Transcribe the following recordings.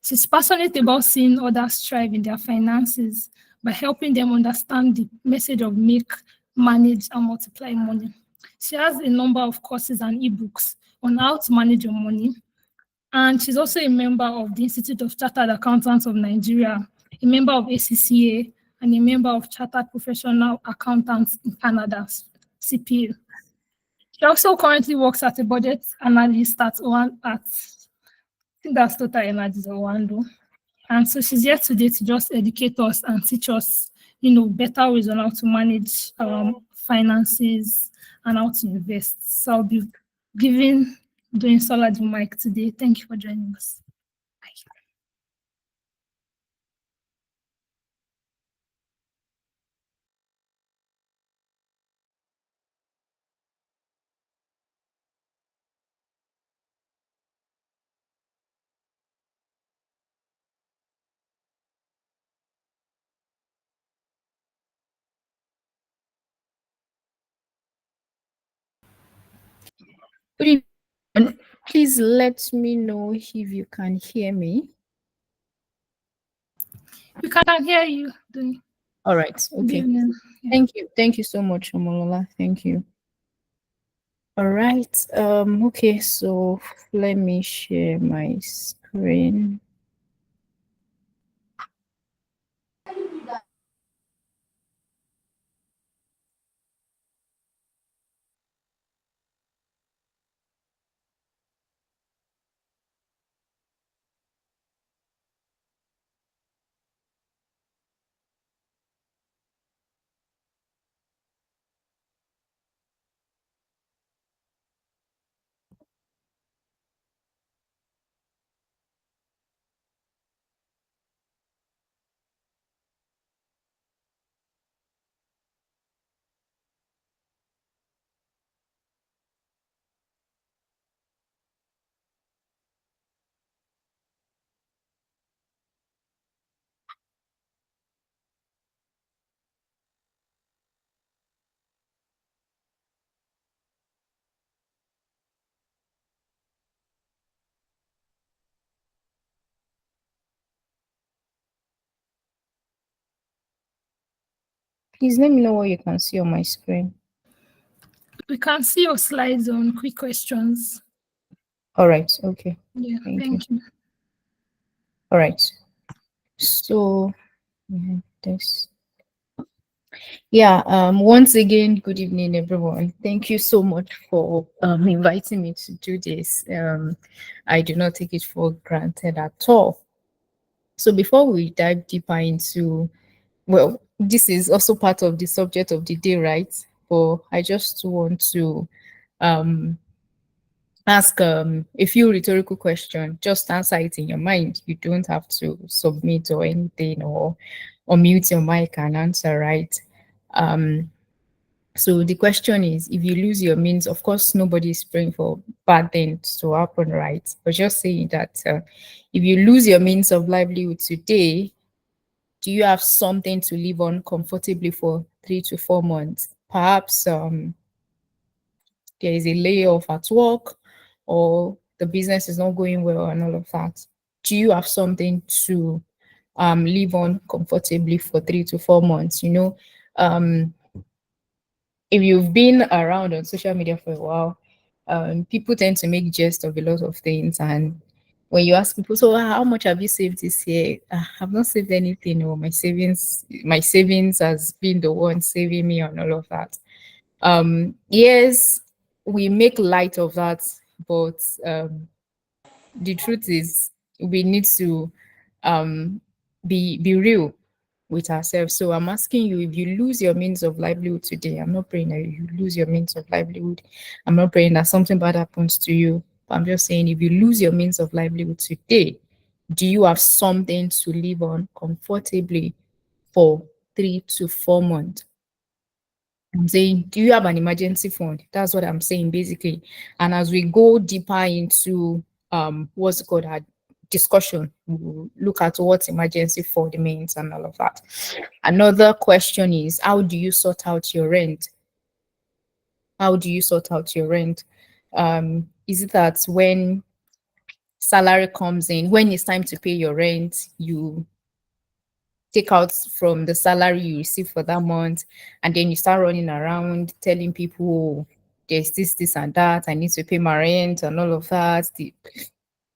She's passionate about seeing others thrive in their finances by helping them understand the message of make, manage, and multiply money. She has a number of courses and ebooks on how to manage your money. And she's also a member of the Institute of Chartered Accountants of Nigeria, a member of ACCA, and a member of Chartered Professional Accountants in Canada, CPA. She also currently works as a budget analyst at I think that's Total Energies or Wando. And so she's here today to just educate us and teach us, better ways on how to manage finances and how to invest. So I'll be doing Solar the mic today. Thank you for joining us. Bye. Good evening. Please let me know if you can hear me. We can hear you. All right. Okay. Yeah. Thank you. Thank you so much, Omolola. Thank you. All right. Okay. So let me share my screen. Please let me know what you can see on my screen. We can see your slides on quick questions. All right. Okay. Yeah, thank you. All right. So this. Yeah, once again, good evening, everyone. Thank you so much for inviting me to do this. I do not take it for granted at all. So before we dive deeper into, well, this is also part of the subject of the day, right? But I just want to ask a few rhetorical questions. Just answer it in your mind. You don't have to submit or anything or mute your mic and answer, right? So the question is, if you lose your means, of course, nobody's praying for bad things to happen, right? But just saying that if you lose your means of livelihood today, do you have something to live on comfortably for 3 to 4 months? Perhaps there is a layoff at work or the business is not going well and all of that. Do you have something to live on comfortably for 3 to 4 months? If you've been around on social media for a while, people tend to make jest of a lot of things. And when you ask people, so how much have you saved this year? I've not saved anything, or my savings has been the one saving me on all of that. Yes, we make light of that, but the truth is we need to be real with ourselves. So I'm asking you, if you lose your means of livelihood today, I'm not praying that you lose your means of livelihood. I'm not praying that something bad happens to you. But I'm just saying, if you lose your means of livelihood today, do you have something to live on comfortably for 3 to 4 months? I'm saying, do you have an emergency fund? That's what I'm saying, basically. And as we go deeper into what's called our discussion, we'll look at what emergency fund means and all of that. Another question is, how do you sort out your rent? How do you sort out your rent? Is it that when salary comes in. When it's time to pay your rent, you take out from the salary you receive for that month, and then you start running around telling people, "Oh, there's this and that, I need to pay my rent and all of that."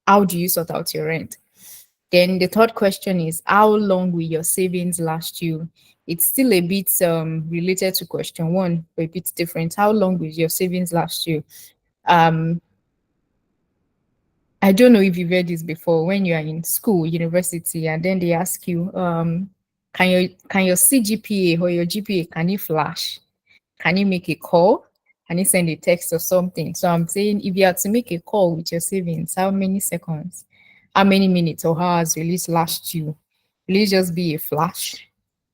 How do you sort out your rent? Then the third question is, how long will your savings last you? It's still a bit related to question one, but a bit different. How long will your savings last you? um I don't know if you've read this before. When you are in school, university, and then they ask you, can your CGPA or your GPA, can you flash? Can you make a call? Can you send a text or something? So I'm saying, if you had to make a call with your savings, how many seconds, how many minutes or hours will it last you? Will it just be a flash?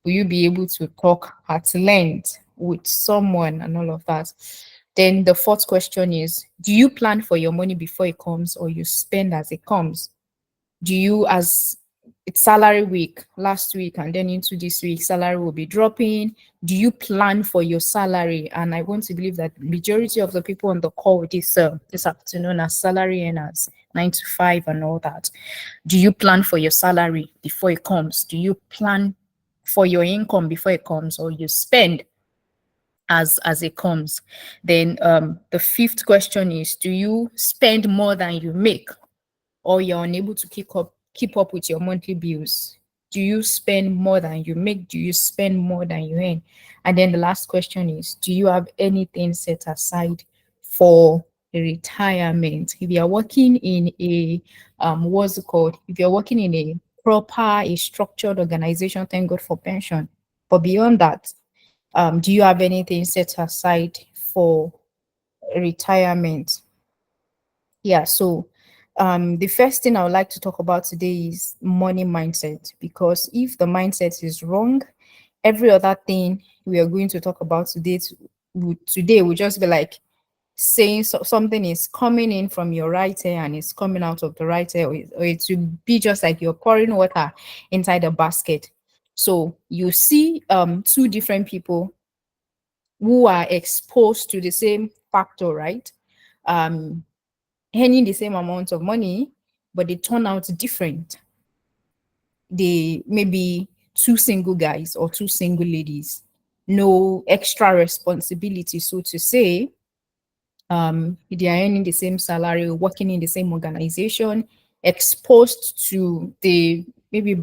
Will you be able to talk at length with someone and all of that? Then the fourth question is, do you plan for your money before it comes, or you spend as it comes? Do you, as it's salary week last week and then into this week, salary will be dropping? Do you plan for your salary? And I want to believe that majority of the people on the call this afternoon are salary earners, 9 to 5 and all that. Do you plan for your salary before it comes? Do you plan for your income before it comes, or you spend as it comes? Then the fifth question is, do you spend more than you make, or you're unable to keep up with your monthly bills? Do you spend more than you make? Do you spend more than you earn? And then the last question is, do you have anything set aside for retirement? If you are working in a what's it called? If you're working in a proper, a structured organization, thank God for pension. But beyond that, do you have anything set aside for retirement? Yeah, so the first thing I would like to talk about today is money mindset, because if the mindset is wrong, every other thing we are going to talk about today will just be like saying something is coming in from your right ear and it's coming out of the right ear, or it will be just like you're pouring water inside a basket. So you see two different people who are exposed to the same factor, right? Um, Earning the same amount of money, but they turn out different. They may be two single guys or two single ladies, no extra responsibility, so to say. They are earning the same salary, working in the same organization, exposed to the maybe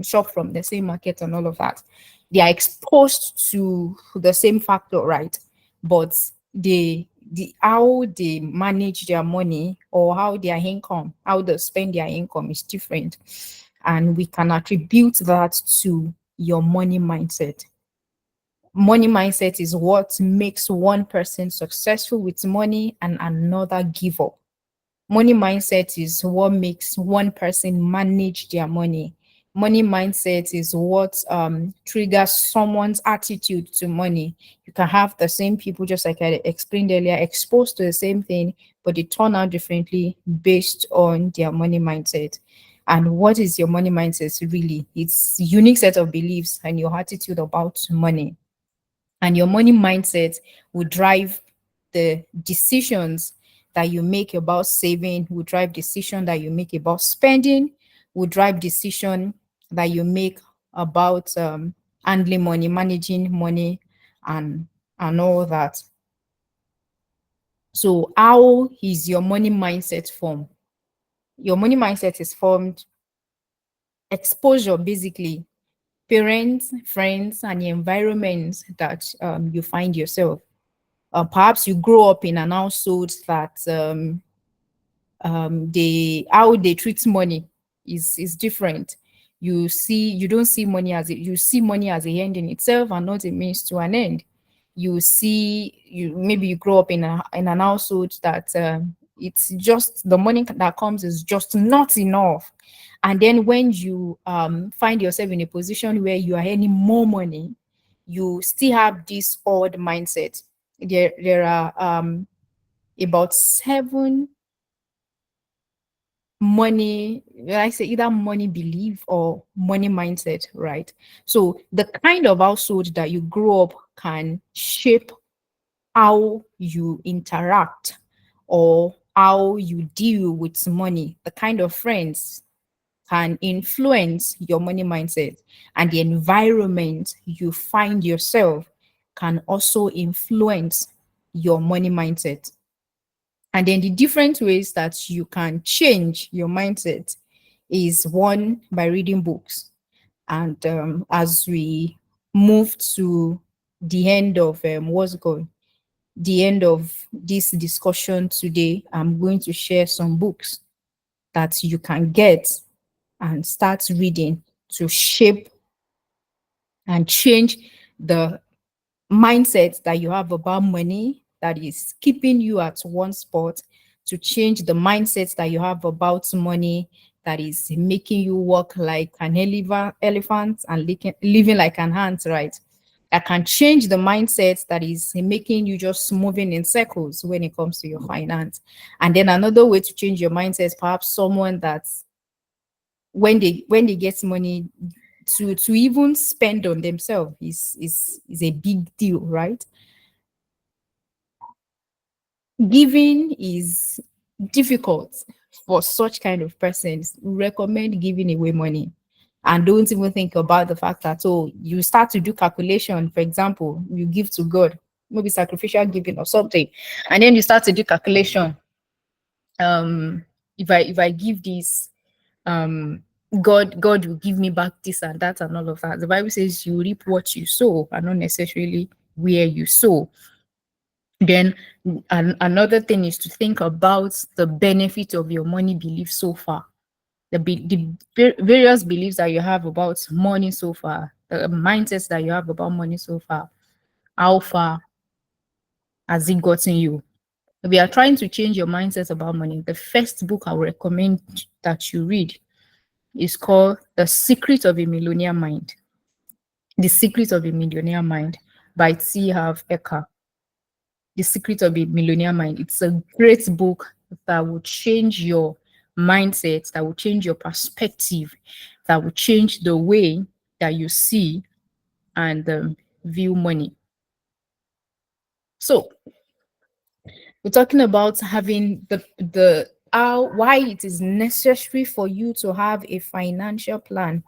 shop from the same market and all of that. They are exposed to the same factor, right? But the how they manage their money, or how their income, how they spend their income is different. And we can attribute that to your money mindset. Money mindset is what makes one person successful with money and another give up. Money mindset is what makes one person manage their money. Money mindset is what triggers someone's attitude to money. You can have the same people, just like I explained earlier, exposed to the same thing, but they turn out differently based on their money mindset. And what is your money mindset really? It's a unique set of beliefs and your attitude about money. And your money mindset will drive the decisions that you make about saving, will drive decision that you make about spending, will drive decision that you make about handling money, managing money, and all that. So how is your money mindset formed? Your money mindset is formed exposure, basically, parents, friends, and the environment that you find yourself. Perhaps you grow up in an household that how they treat money is different. You don't see money you see money as a end in itself and not a means to an end. Maybe you grow up in an household that it's just the money that comes is just not enough. And then when you find yourself in a position where you are earning more money, you still have this odd mindset. There are about 7 money, I say either money belief or money mindset, right? So the kind of household that you grow up can shape how you interact or how you deal with money, the kind of friends can influence your money mindset, and the environment you find yourself can also influence your money mindset. And then the different ways that you can change your mindset is one, by reading books. And as we move to the end of what's it called, the end of this discussion today, I'm going to share some books that you can get and start reading to shape and change the mindset that you have about money that is keeping you at one spot, to change the mindset that you have about money that is making you walk like an elephant and living like an ant, right? That can change the mindset that is making you just moving in circles when it comes to your finance. And then another way to change your mindset is perhaps someone that when they get money, to even spend on themselves is a big deal, right? Giving is difficult for such kind of persons. Recommend giving away money, and don't even think about the fact that, oh, you start to do calculation. For example, you give to God, maybe sacrificial giving or something, and then you start to do calculation. If I give this, God will give me back this and that and all of that. The Bible says you reap what you sow, and not necessarily where you sow. Then another thing is to think about the benefit of your money belief so far. The various beliefs that you have about money so far, the mindsets that you have about money so far, how far has it gotten you? If you are trying to change your mindset about money, the first book I would recommend that you read is called The Secret of a Millionaire Mind. The Secret of a Millionaire Mind by T. Harv Eker. The Secret of a Millionaire Mind. It's a great book that will change your mindset, that will change your perspective, that will change the way that you see and view money. So we're talking about having the how, why it is necessary for you to have a financial plan.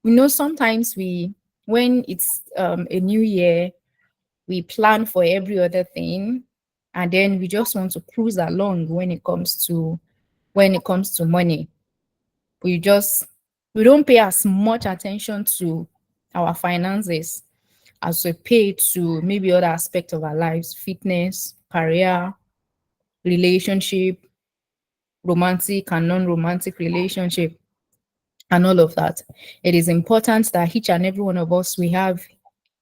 You know, sometimes when it's a new year, we plan for every other thing, and then we just want to cruise along when it comes to money. We don't pay as much attention to our finances as we pay to maybe other aspects of our lives: fitness, career, relationship, romantic and non-romantic relationship, and all of that. It is important that each and every one of us, we have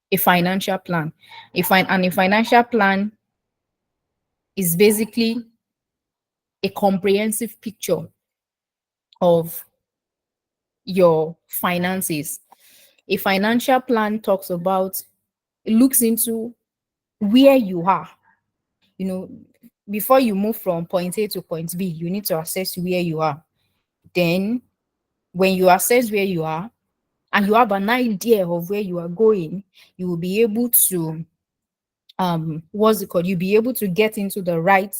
a financial plan. And a financial plan is basically a comprehensive picture of your finances. A financial plan it looks into where you are. You know, before you move from point A to point B, you need to assess where you are. Then, when you assess where you are and you have an idea of where you are going, you will be able to what's it called? You'll be able to get into the right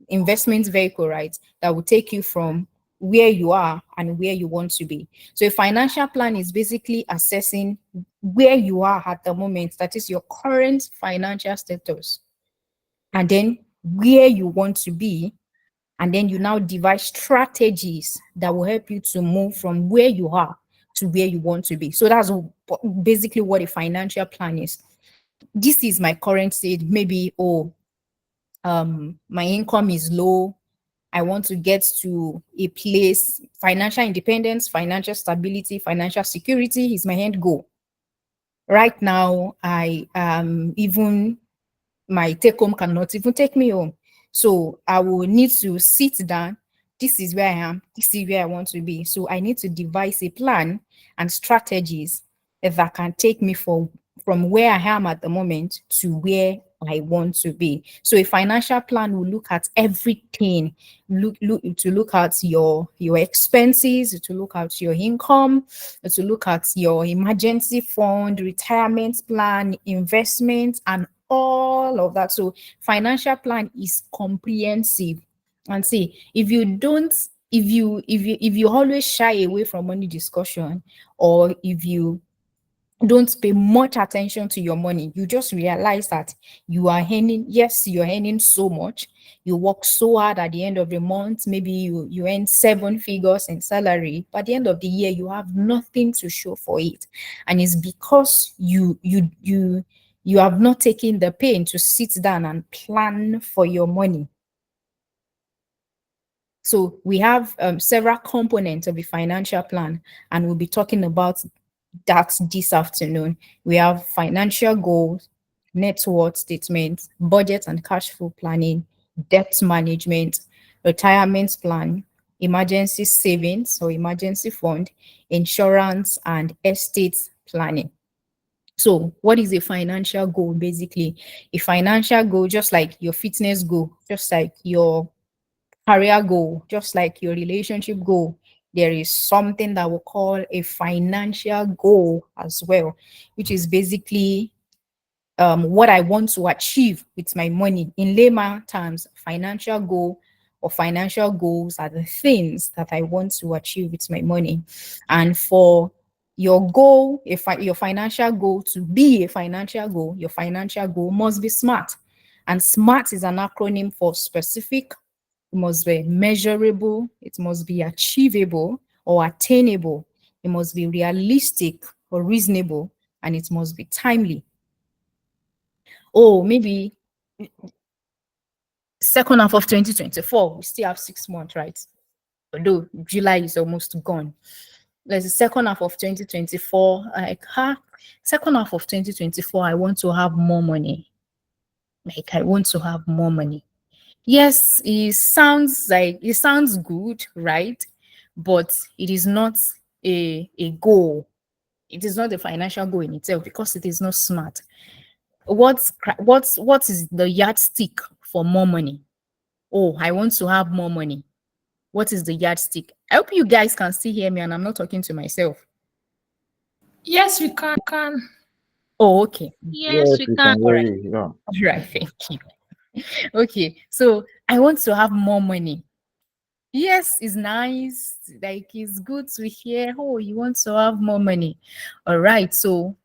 investment vehicle, right? That will take you from where you are and where you want to be. So a financial plan is basically assessing where you are at the moment, that is your current financial status, and then where you want to be. And then you now devise strategies that will help you to move from where you are to where you want to be. So that's basically what a financial plan is. This is my current state. Maybe, my income is low. I want to get to a place, financial independence, financial stability, financial security is my end goal. Right now, even my take home cannot even take me home. So I will need to sit down. This is where I am. This is where I want to be. So I need to devise a plan and strategies that can take me from where I am at the moment to where I want to be. So a financial plan will look at everything. Look at your expenses, to look at your income, to look at your emergency fund, retirement plan, investment, and all of that. So financial plan is comprehensive. And see, if you don't, if you always shy away from money discussion, or if you don't pay much attention to your money, you just realize that you are earning, yes, you're earning so much, you work so hard at the end of the month, maybe you earn 7 figures in salary, but at the end of the year you have nothing to show for it. And it's because you have not taken the pain to sit down and plan for your money. So we have several components of a financial plan, and we'll be talking about that this afternoon. We have financial goals, net worth statements, budget and cash flow planning, debt management, retirement plan, emergency savings or emergency fund, insurance, and estate planning. So what is a financial goal? Basically, a financial goal, just like your fitness goal, just like your career goal, just like your relationship goal, there is something that we call a financial goal as well, which is basically what I want to achieve with my money. In layman terms, financial goal or financial goals are the things that I want to achieve with my money. And for your goal, if your financial goal to be a financial goal, your financial goal must be SMART. And SMART is an acronym for specific, it must be measurable, it must be achievable or attainable, it must be realistic or reasonable, and it must be timely. Oh, maybe second half of 2024, we still have 6 months, right? Although July is almost gone. There's the second half of 2024, second half of 2024, I want to have more money. Like, I want to have more money. Yes, it sounds good, right? But it is not a goal. It is not a financial goal in itself because it is not SMART. What is the yardstick for more money? Oh, I want to have more money. What is the yardstick? I hope you guys can still hear me and I'm not talking to myself. Yes, we can. Oh, okay. Yes, we can All hear right. you. Yeah. All right, thank you. Okay, so I want to have more money. Yes, it's nice. Like, it's good to hear, oh, you want to have more money. All right, so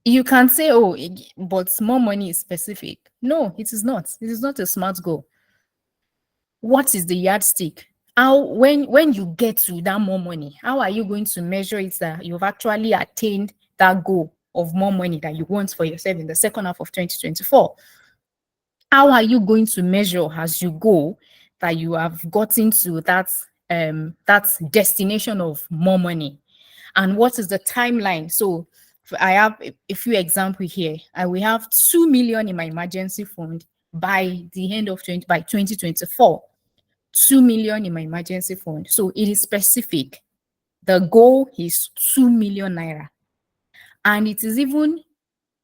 you can say, oh, but more money is specific. No, it is not. It is not a SMART goal. What is the yardstick? How, when you get to that more money, how are you going to measure it that you've actually attained that goal of more money that you want for yourself in the second half of 2024? How are you going to measure as you go that you have gotten to that destination of more money? And what is the timeline? So I have a few examples here. I will have 2 million in my emergency fund by the end of 2024. 2 million in my emergency fund. So it is specific. The goal is 2 million naira. And it is even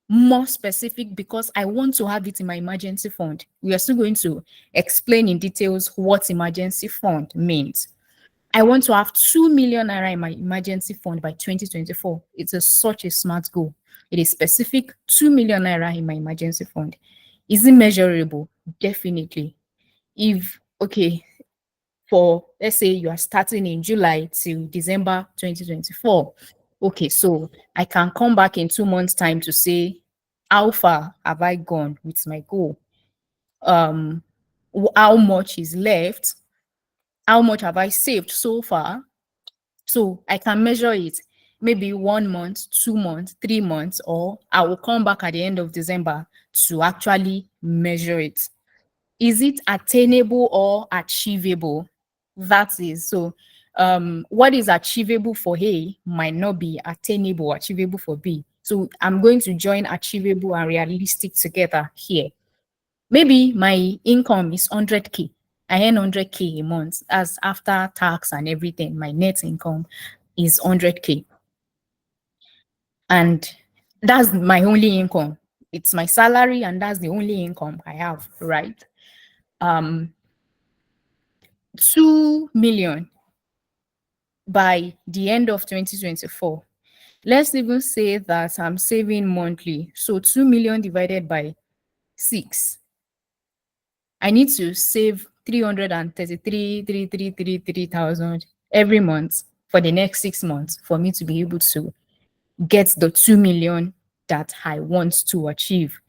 more specific because I want to have it in my emergency fund. We are still going to explain in details what emergency fund means. I want to have 2 million naira in my emergency fund by 2024. It's such a SMART goal. It is specific, 2 million naira in my emergency fund. Is it measurable? Definitely. Okay, for, let's say you are starting in July till December 2024. Okay, so I can come back in 2 months' time to say, how far have I gone with my goal? How much is left? How much have I saved so far? So I can measure it, maybe 1 month, 2 months, 3 months, or I will come back at the end of December to actually measure it. Is it attainable or achievable? That is, so what is achievable for A might not be attainable or achievable for B. So I'm going to join achievable and realistic together here. Maybe my income is 100K. I earn 100K a month. As after tax and everything, my net income is 100K. And that's my only income. It's my salary and that's the only income I have, right? 2 million by the end of 2024. Let's even say that I'm saving monthly. So 2 million divided by 6. I need to save 333,333,000 every month for the next 6 months for me to be able to get the 2 million that I want to achieve.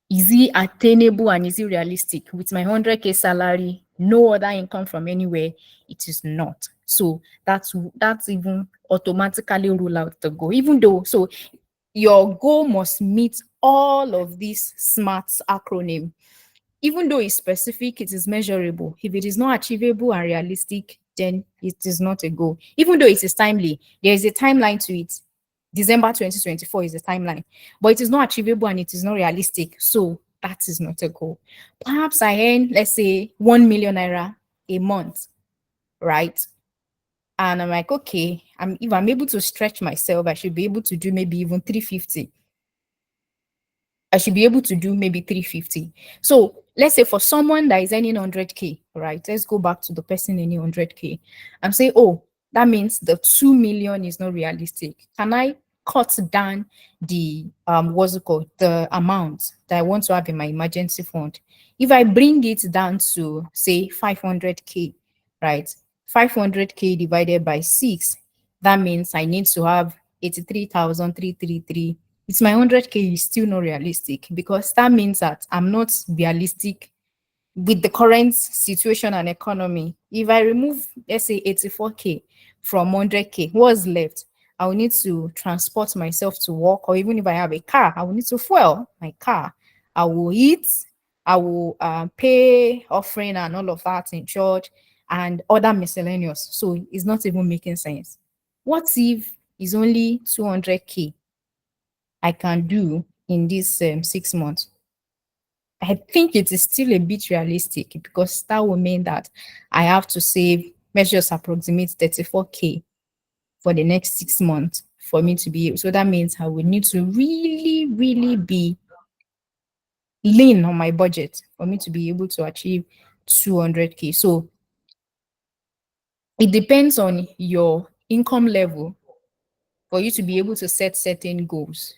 Is it attainable and is it realistic? With my 100K salary, no other income from anywhere, it is not. So that's even automatically rule out the goal. Even though, so your goal must meet all of these SMART acronym. Even though it's specific, it is measurable. If it is not achievable and realistic, then it is not a goal. Even though it is timely, there is a timeline to it. December 2024 is the timeline, but it is not achievable and it is not realistic. So that is not a goal. Perhaps I earn, let's say, 1 million naira a month, right? And I'm like, okay, if I'm able to stretch myself, I should be able to do maybe even 350. I should be able to do maybe 350. So let's say for someone that is earning 100K, right? Let's go back to the person earning 100K and say, oh, that means the 2 million is not realistic. Can I cut down the what's it called, the amount that I want to have in my emergency fund? If I bring it down to say 500K, right? 500K divided by 6, that means I need to have 83,333. It's my 100K is still not realistic, because that means that I'm not realistic with the current situation and economy. If I remove, let's say, 84K from 100K, what's left? I will need to transport myself to work, or even if I have a car, I will need to fuel my car. I will eat, I will pay offering and all of that in church and other miscellaneous. So it's not even making sense. What if it's only 200K I can do in these 6 months? I think it is still a bit realistic, because that will mean that I have to save, let's just approximate 34K for the next 6 months for me to be able. So that means I will need to really, really be lean on my budget for me to be able to achieve 200K. So it depends on your income level for you to be able to set certain goals.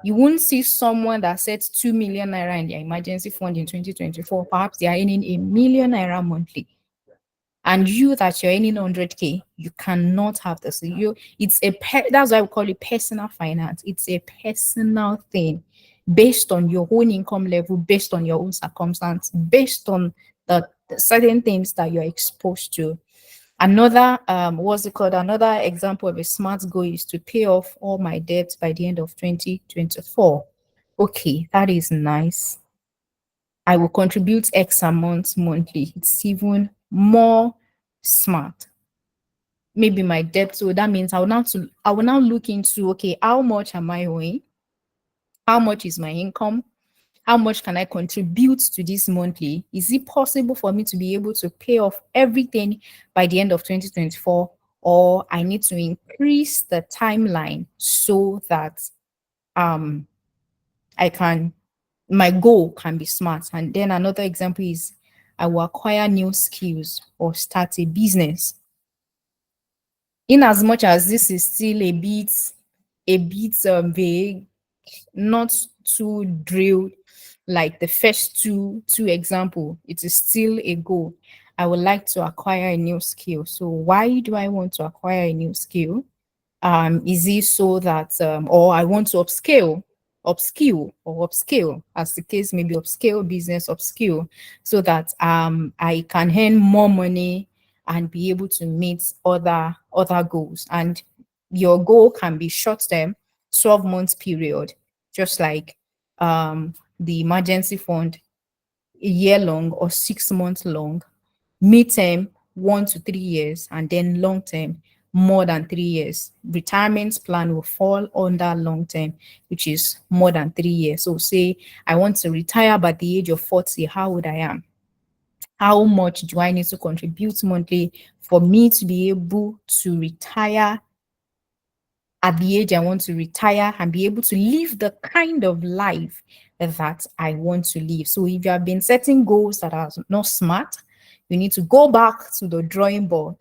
You won't see someone that sets 2 million naira in their emergency fund in 2024. Perhaps they are earning 1 million naira monthly. And you that you're earning 100K, you cannot have this. That's why we call it personal finance. It's a personal thing based on your own income level, based on your own circumstance, based on the certain things that you're exposed to. Another, another example of a SMART goal is to pay off all my debts by the end of 2024. Okay, that is nice. I will contribute X amount monthly. It's even more smart. Maybe my debt, so that means I will now look into, okay, how much am I owing? How much is my income? How much can I contribute to this monthly? Is it possible for me to be able to pay off everything by the end of 2024? Or I need to increase the timeline so that my goal can be smart. And then another example is I will acquire new skills or start a business. In as much as this is still a bit vague, not too drilled like the first two example, it is still a goal. I would like to acquire a new skill. So why do I want to acquire a new skill? Is it so that or I want to upskill, as the case may be, upscale business, upskill, so that I can earn more money and be able to meet other goals. And your goal can be short term, 12 months period, just like the emergency fund, a year long or 6 months long, mid-term 1 to 3 years, and then long term more than 3 years. Retirement plan will fall under long term, which is more than 3 years. So say I want to retire by the age of 40, how would I am? How much do I need to contribute monthly for me to be able to retire at the age I want to retire and be able to live the kind of life that I want to live? So if you have been setting goals that are not smart, you need to go back to the drawing board.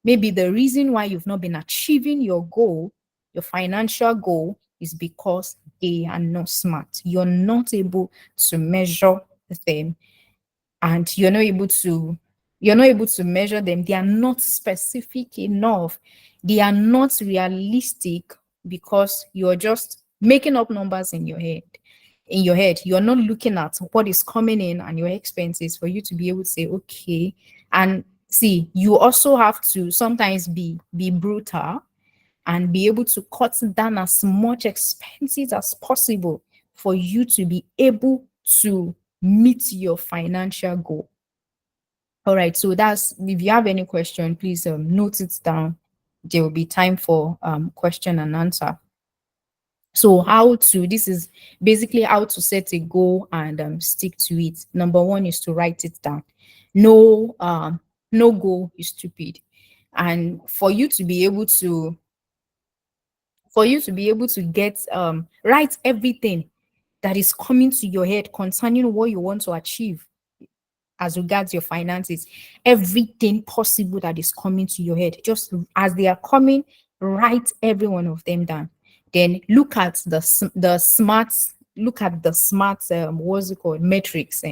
Maybe the reason why you've not been achieving your goal Your financial goal is because they are not smart. You're not able to measure them, and you're not able to measure them. They are not specific enough. They are not realistic because you're just making up numbers in your head. You're not looking at what is coming in and your expenses for you to be able to say, okay. And see, you also have to sometimes be brutal and be able to cut down as much expenses as possible for you to be able to meet your financial goal. All right, so that's, if you have any question, please note it down. There will be time for question and answer. So this is basically how to set a goal and stick to it. Number one is to write it down. No goal is stupid. And for you to be able to get write everything that is coming to your head concerning what you want to achieve as regards your finances, everything possible that is coming to your head, just as they are coming, write every one of them down. Then look at the smart, what's it called, metrics.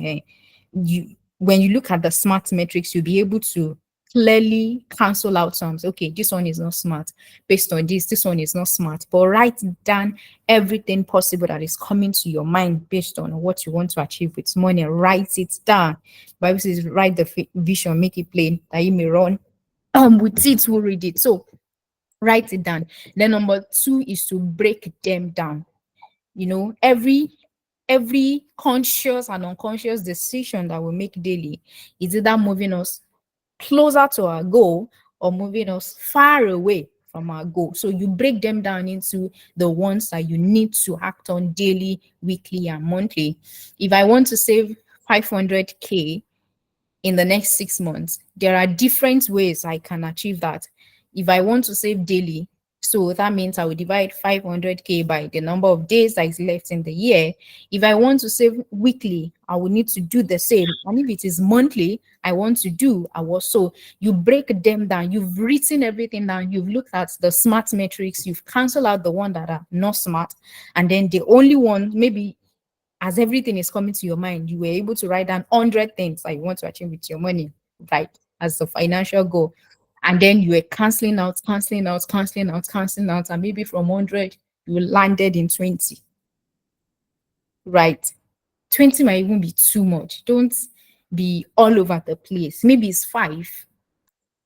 You When you look at the smart metrics, you'll be able to clearly cancel out some. Okay, this one is not smart based on this one is not smart. But write down everything possible that is coming to your mind based on what you want to achieve with money. Write it down. Bible says, write the vision, make it plain, that you may run with it who read it. So write it down. Then number two is to break them down. Every conscious and unconscious decision that we make daily is either moving us closer to our goal or moving us far away from our goal. So you break them down into the ones that you need to act on daily, weekly, and monthly. If I want to save 500K in the next 6 months, there are different ways I can achieve that. If I want to save daily, so that means I will divide 500K by the number of days that is left in the year. If I want to save weekly, I will need to do the same. And if it is monthly, I want to do, I will. So you break them down. You've written everything down. You've looked at the smart metrics. You've canceled out the one that are not smart. And then the only one, maybe as everything is coming to your mind, you were able to write down 100 things that you want to achieve with your money, right? As the financial goal. And then you were canceling out, and maybe from 100, you landed in 20, right? 20 might even be too much. Don't be all over the place. Maybe it's 5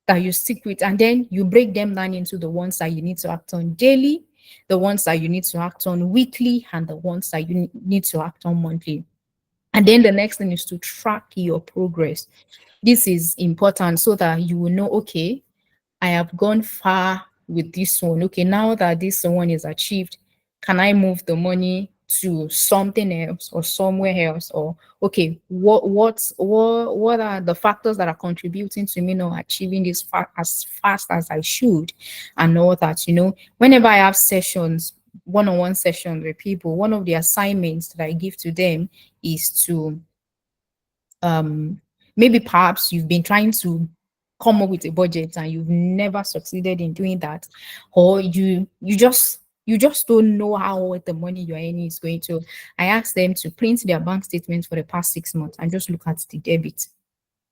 that you stick with, and then you break them down into the ones that you need to act on daily, the ones that you need to act on weekly, and the ones that you need to act on monthly. And then the next thing is to track your progress. This is important so that you will know, okay, I have gone far with this one. Okay, now that this one is achieved, can I move the money to something else or somewhere else? Or okay, what are the factors that are contributing to me not achieving this as fast as I should, and all that? Whenever I have sessions, one-on-one sessions with people, one of the assignments that I give to them is to maybe perhaps you've been trying to come up with a budget and you've never succeeded in doing that, or you just don't know how the money you're earning is going to. I ask them to print their bank statements for the past 6 months and just look at the debit.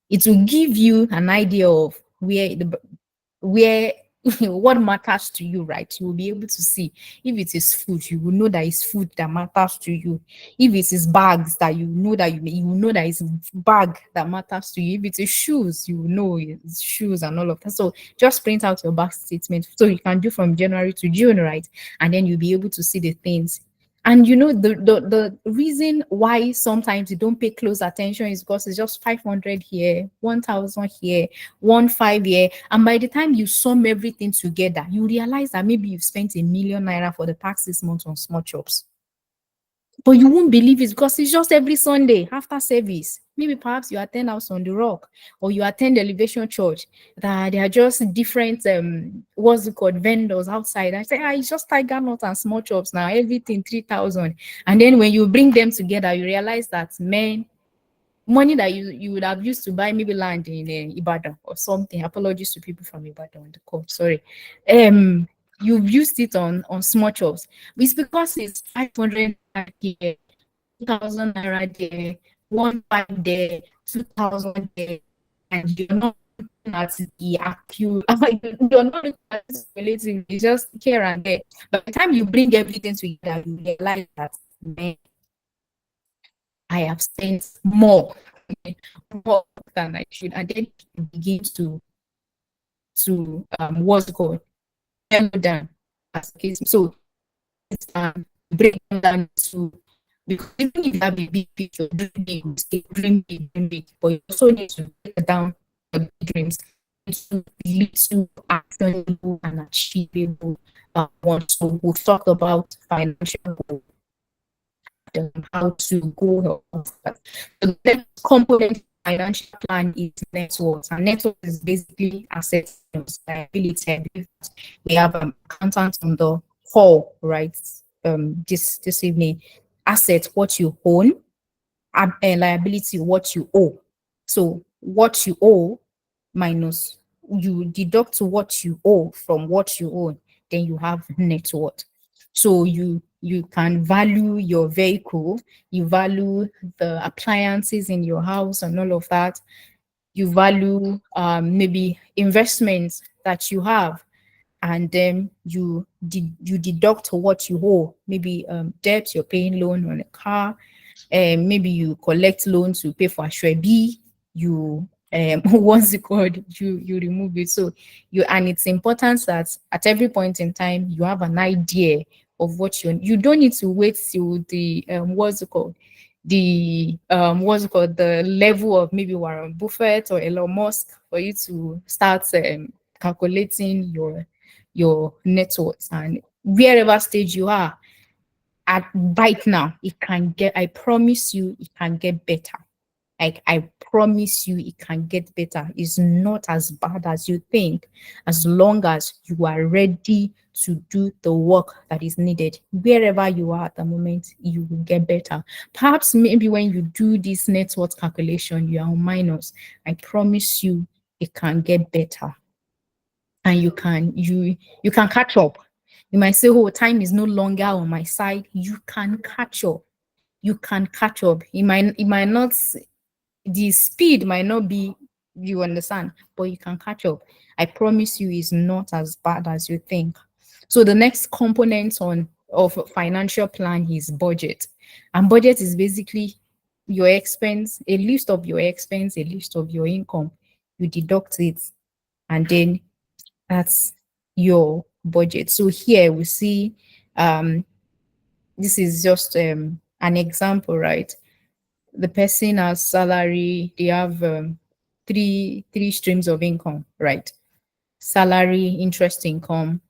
It will give you an idea of where what matters to you, right? You will be able to see. If it is food, you will know that it's food that matters to you. If it is bags, that you know that you will know that it's bag that matters to you. If it is shoes, you will know it's shoes and all of that. So just print out your bank statement so you can do from January to June, right? And then you'll be able to see the things. And the reason why sometimes you don't pay close attention is because it's just 500 here, 1,000 here, 1,500 here. And by the time you sum everything together, you realize that maybe you've spent ₦1,000,000 for the past 6 months on small chops. But you won't believe it because it's just every Sunday after service. Maybe perhaps you attend House on the Rock or you attend Elevation Church. That they are just different, what's it called, vendors outside. I say, it's just Tiger Nut and small chops now, everything 3,000. And then when you bring them together, you realize that, man, money that you would have used to buy maybe land in Ibadan or something. Apologies to people from Ibadan on the call, sorry. you've used it on small chops. It's because it's 500 here, 2,000 naira there, 1 5 there, 2,000 there, and you're not looking at the accurate, you're not looking at it relatively, just here and there. By the time you bring everything together, you realize that, man, I have spent more, more than I should, and then you begin to what's it called, narrow down as a case. So it's break them down to, because even if you have a big picture, dream big, dream big, but you also need to break down the big dreams into little actionable and achievable ones. So we've talked about financial goals, how to go about that. The next component financial plan is net worth, and net worth is basically assets and liability. We have accountants on the call, right? This evening. Asset, what you own, and liability, what you owe. So what you owe minus, you deduct what you owe from what you own, then you have net worth. So you can value your vehicle, you value the appliances in your house and all of that. You value maybe investments that you have, and then you deduct what you owe, maybe debt, you're paying loan on a car, maybe you collect loans to pay for Ashwebi, you what's it called, you remove it. So and it's important that at every point in time you have an idea of what you don't need to wait till the the level of maybe Warren Buffett or Elon Musk for you to start calculating your net worth. And wherever stage you are at right now, it can get, I promise you, it can get better. Like, I promise you, it can get better. It's not as bad as you think, as long as you are ready to do the work that is needed. Wherever you are at the moment, you will get better. Perhaps maybe when you do this net worth calculation, you are on minus. I promise you, it can get better. And you can catch up. You might say, oh, time is no longer on my side. You can catch up. You can catch up. It might not, the speed might not be, you understand, but you can catch up. I promise you, it's not as bad as you think. So the next component of a financial plan is budget. And budget is basically your expense, a list of your expense, a list of your income. You deduct it, and then that's your budget. So here we see this is just an example, right? The person has salary, they have three streams of income, right? Salary, interest income,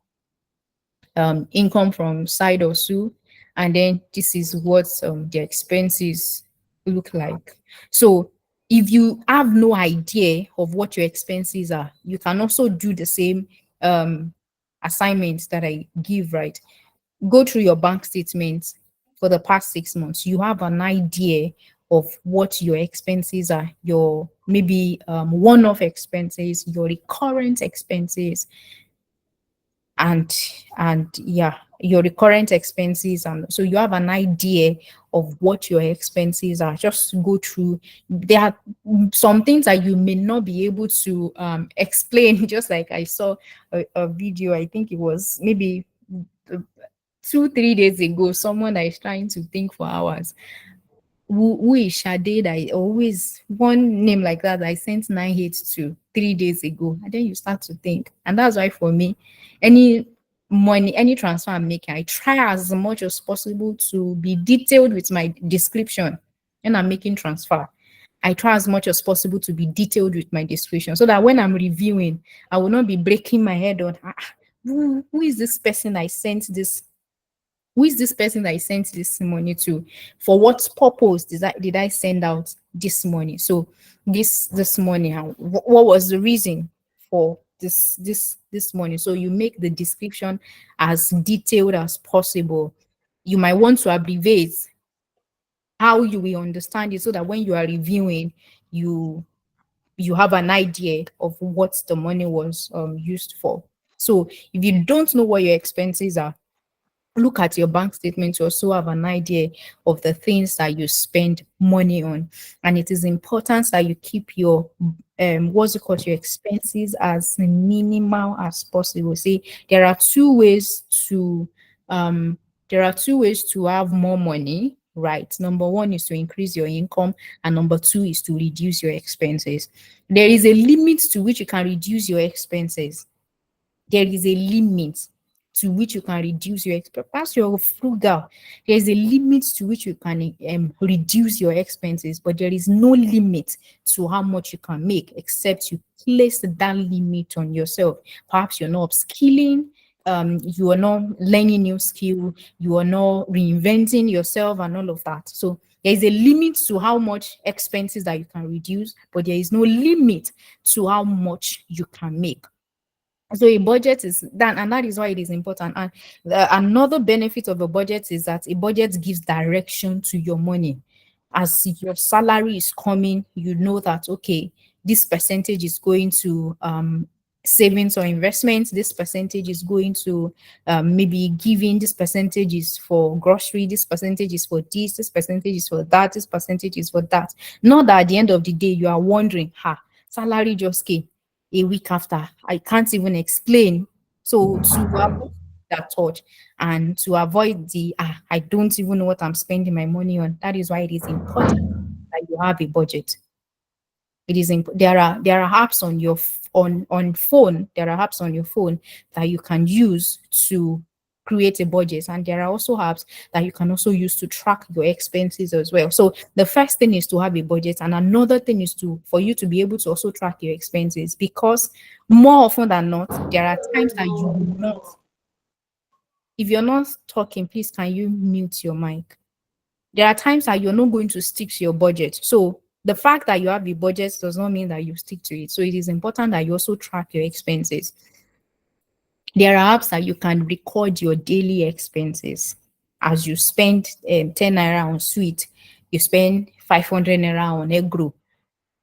income from side hustle, and then this is what their expenses look like. So if you have no idea of what your expenses are, you can also do the same assignments that I give, right? Go through your bank statements for the past 6 months. You have an idea of what your expenses are, your maybe one-off expenses, your recurrent expenses, and yeah, your recurrent expenses. And so you have an idea of what your expenses are. Just go through. There are some things that you may not be able to explain. Just like I saw a video, I think it was maybe 2 3 days ago, someone that is trying to think for hours. Who is Sade? That I always, one name like that I sent 9 hits to 3 days ago. And then you start to think. And that's why for me, any money, any transfer I'm making, I try as much as possible to be detailed with my description. And I'm making transfer, I try as much as possible to be detailed with my description, so that when I'm reviewing, I will not be breaking my head on who is this person I sent this, who is this person that I sent this money to? For what purpose did I send out this money? So this money, what was the reason for this money? So you make the description as detailed as possible. You might want to abbreviate how you will understand it, so that when you are reviewing, you have an idea of what the money was used for. So if you don't know what your expenses are, look at your bank statement to also have an idea of the things that you spend money on. And it is important that you keep your what's it called, your expenses as minimal as possible. See, there are two ways to um have more money, right? Number one is to increase your income, and number two is to reduce your expenses. There is a limit to which you can reduce your expenses. There is a limit to which you can reduce your expenses. Once you're frugal, there is a limit to which you can reduce your expenses, but there is no limit to how much you can make except you place that limit on yourself. Perhaps you're not upskilling, you are not learning new skill, you are not reinventing yourself and all of that. So there is a limit to how much expenses that you can reduce, but there is no limit to how much you can make. So a budget is that, and that is why it is important. And another benefit of a budget is that a budget gives direction to your money. As your salary is coming, you know that okay, this percentage is going to savings or investments. This percentage is going to maybe giving. This percentage is for grocery. This percentage is for this. This percentage is for that. This percentage is for that. Not that at the end of the day you are wondering, salary just came a week after. I can't even explain. So to avoid that thought and to avoid the I don't even know what I'm spending my money on. That is why it is important that you have a budget. It is there are apps on your on phone. There are apps on your phone that you can use to create a budget, and there are also apps that you can also use to track your expenses as well. So the first thing is to have a budget, and another thing is to for you to be able to also track your expenses, because more often than not there are times that you will not. If you're not talking, please can you mute your mic? There are times that you're not going to stick to your budget. So the fact that you have a budget does not mean that you stick to it. So it is important that you also track your expenses. There are apps that you can record your daily expenses. As you spend 10 naira on sweet, you spend 500 naira on egg roll,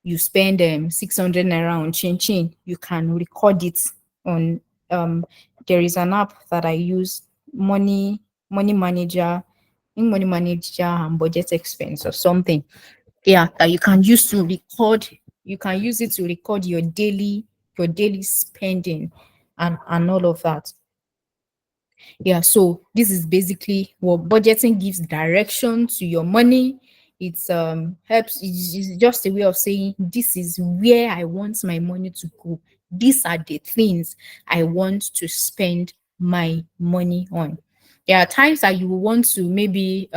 you spend 600 naira on chin chin, you can record it on there is an app that I use, money manager, money manager and budget expense or something. Yeah, that you can use to record, you can use it to record your daily spending and all of that. Yeah, so this is basically what budgeting gives direction to your money. It's helps, it's just a way of saying this is where I want my money to go. These are the things I want to spend my money on. There are times that you want to maybe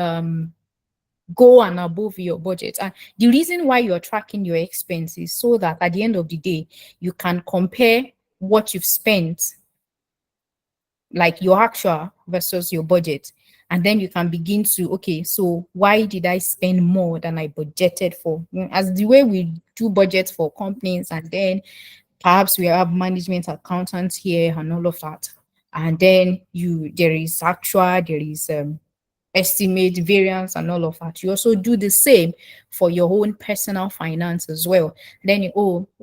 go and above your budget. And the reason why you're tracking your expenses so that at the end of the day, you can compare what you've spent, like your actual versus your budget. And then you can begin to, okay, so why did I spend more than I budgeted for? As the way we do budgets for companies, and then perhaps we have management accountants here and all of that. And then there is actual, there is estimate variance and all of that. You also do the same for your own personal finance as well. Then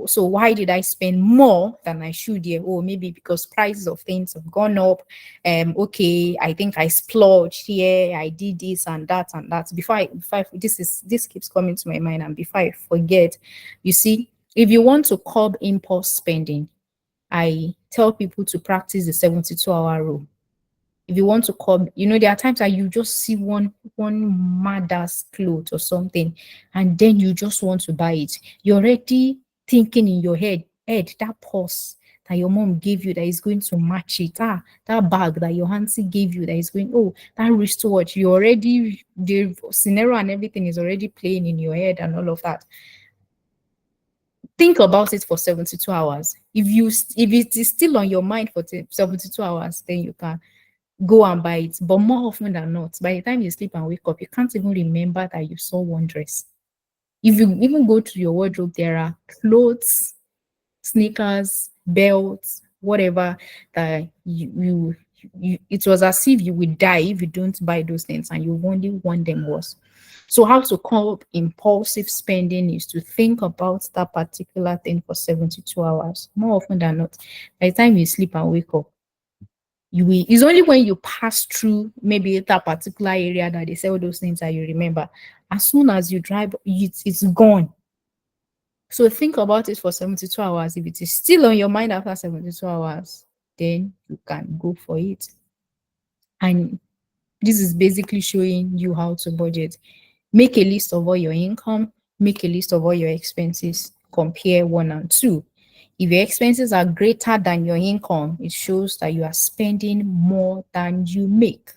so why did I spend more than I should here? Oh, maybe because prices of things have gone up. Okay, I think I splurged here, I did this and that and that. This keeps coming to my mind, and before I forget, you see, if you want to curb impulse spending, I tell people to practice the 72-hour rule. If you want to come, there are times that you just see one mad ass clothes or something, and then you just want to buy it. You're already thinking in your head, that purse that your mom gave you that is going to match it. That bag that your auntie gave you that is going, that wristwatch. You already, the scenario and everything is already playing in your head and all of that. Think about it for 72 hours. If it is still on your mind for 72 hours, then you can go and buy it. But more often than not, by the time you sleep and wake up, you can't even remember that you saw one dress. If you even go to your wardrobe, there are clothes, sneakers, belts, whatever that it was as if you would die if you don't buy those things, and you only want them worse. So how to curb impulsive spending is to think about that particular thing for 72 hours. More often than not, by the time you sleep and wake up, you will, it's only when you pass through maybe that particular area that they say all those things that you remember. As soon as you drive, it's gone. So think about it for 72 hours. If it is still on your mind after 72 hours, then you can go for it. And this is basically showing you how to budget. Make a list of all your income, make a list of all your expenses, compare 1 and 2. If your expenses are greater than your income, it shows that you are spending more than you make.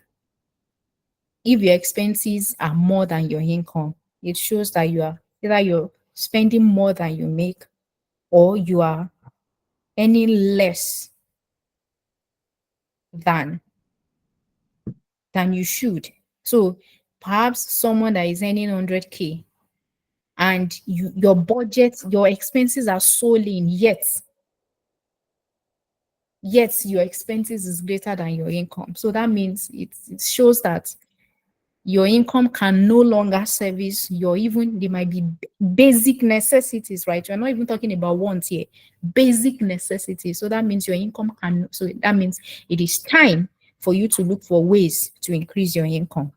If your expenses are more than your income, it shows that you are either you're spending more than you make or you are earning less than you should. So perhaps someone that is earning 100K and your budget, your expenses are so lean, yet your expenses is greater than your income. So that means it shows that your income can no longer service your, even they might be basic necessities, right? You're not even talking about wants here, basic necessities. So that means your income can, so that means it is time for you to look for ways to increase your income.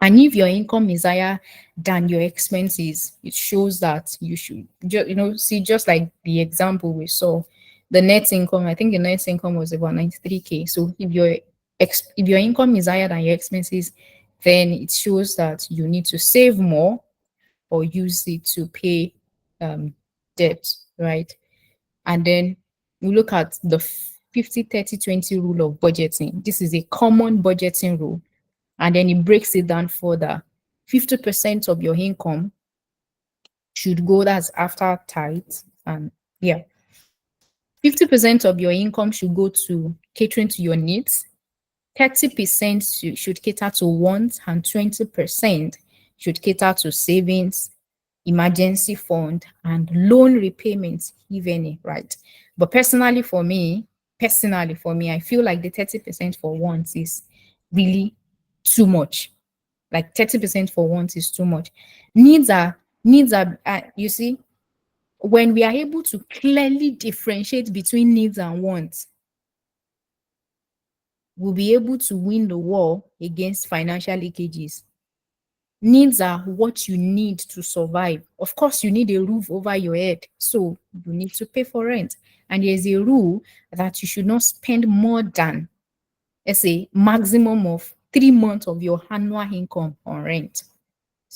And if your income is higher than your expenses, it shows that you should see, just like the example we saw, the net income, I think the net income was about 93K. So if your income is higher than your expenses, then it shows that you need to save more or use it to pay debt, right? And then we look at the 50-30-20 rule of budgeting. This is a common budgeting rule. And then it breaks it down further. 50% of your income should go, that's after tithes. And yeah, 50% of your income should go to catering to your needs. 30% should cater to wants, and 20% should cater to savings, emergency fund, and loan repayments, if any, right? But personally for me, I feel like the 30% for wants is really too much. Like 30% for wants is too much. Needs are you see, when we are able to clearly differentiate between needs and wants, we'll be able to win the war against financial leakages. Needs are what you need to survive. Of course, you need a roof over your head, so you need to pay for rent. And there's a rule that you should not spend more than, let's say, maximum of 3 months of your annual income on rent.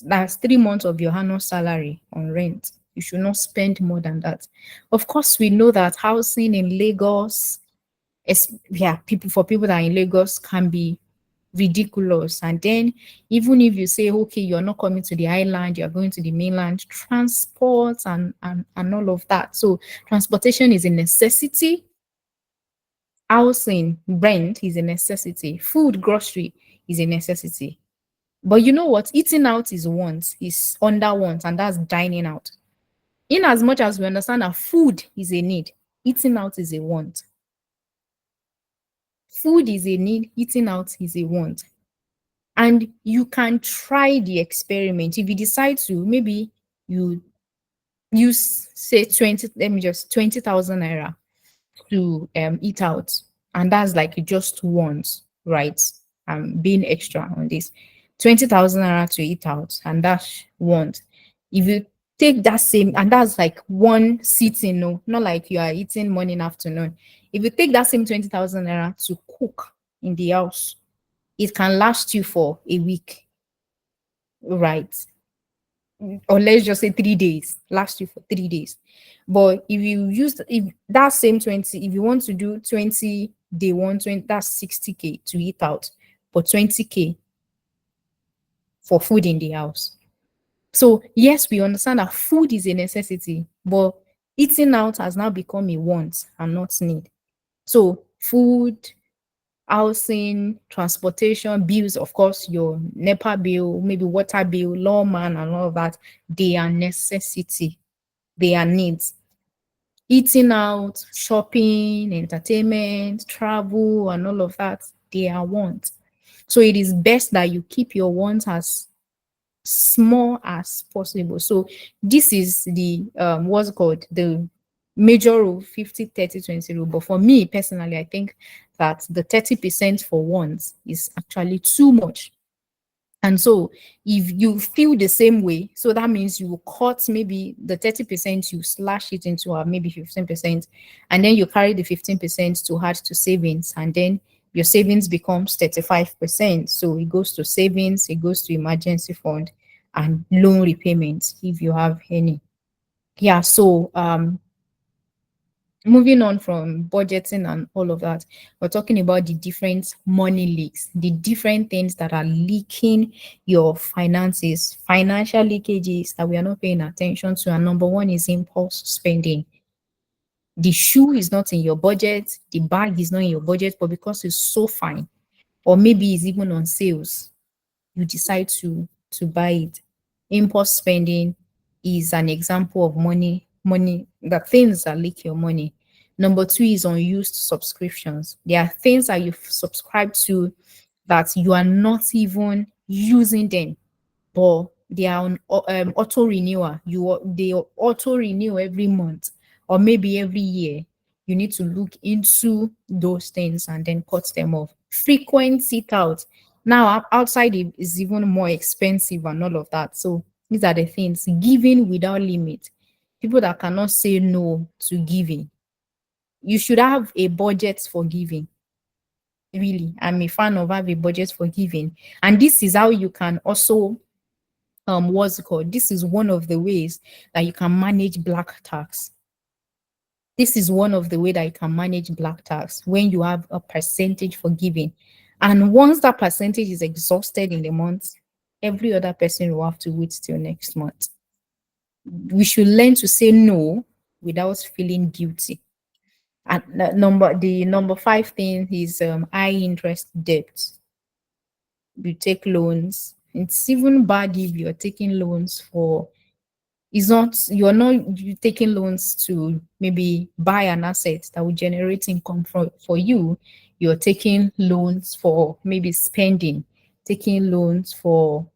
That's 3 months of your annual salary on rent. You should not spend more than that. Of course, we know that housing in Lagos, people that are in Lagos can be ridiculous. And then even if you say, okay, you're not coming to the island, you're going to the mainland, transport and all of that. So transportation is a necessity. Housing, rent is a necessity. Food, grocery is a necessity. But you know what? Eating out is want, is under want, and that's dining out. In as much as we understand that food is a need, eating out is a want. Food is a need, eating out is a want. And you can try the experiment. If you decide to, maybe you use, say, 20,000 naira to eat out, and that's like you just want, right? Being extra on this, 20,000 naira to eat out, and that's want. If you take that same, and that's like one sitting, no, not like you are eating morning, afternoon. If you take that same 20,000 naira to cook in the house, it can last you for a week, right? Or let's just say 3 days, last you for 3 days. But if you use, if that same 20, if you want to do 20 day 120, that's 60K to eat out, but 20K for food in the house. So yes, we understand that food is a necessity, but eating out has now become a want and not need. So food, housing, transportation, bills, of course, your NEPA bill, maybe water bill, lawman, and all of that, they are necessity. They are needs. Eating out, shopping, entertainment, travel, and all of that, they are wants. So it is best that you keep your wants as small as possible. So this is the what's it called, the major rule, 50 30 20 rule. But for me personally, I think that the 30% for once is actually too much. And so if you feel the same way, so that means you will cut maybe the 30%, you slash it into maybe 15%, and then you carry the 15% to add to savings, and then your savings becomes 35%. So it goes to savings, it goes to emergency fund and loan repayments if you have any. Yeah, so moving on from budgeting and all of that, we're talking about the different money leaks, the different things that are leaking your finances, financial leakages that we are not paying attention to. And number one is impulse spending. The shoe is not in your budget, the bag is not in your budget, but because it's so fine, or maybe it's even on sales, you decide to buy it. Impulse spending is an example of money, the things that leak your money. Number two is unused subscriptions. There are things that you've subscribed to that you are not even using them, but they are on auto renewal. They auto renew every month or maybe every year. You need to look into those things and then cut them off. Frequent sit out. Now outside is even more expensive and all of that. So these are the things. Giving without limit. People that cannot say no to giving. You should have a budget for giving. Really, I'm a fan of have a budget for giving, and this is how you can also what's it called? This is one of the ways that you can manage black tax. This is one of the way that you can manage black tax when you have a percentage for giving. And once that percentage is exhausted in the month, every other person will have to wait till next month. We should learn to say no without feeling guilty. And the number five thing is high interest debt. You take loans. It's even bad if you're taking loans for, it's not, you're not you taking loans to maybe buy an asset that will generate income for you. You're taking loans for maybe spending, taking loans for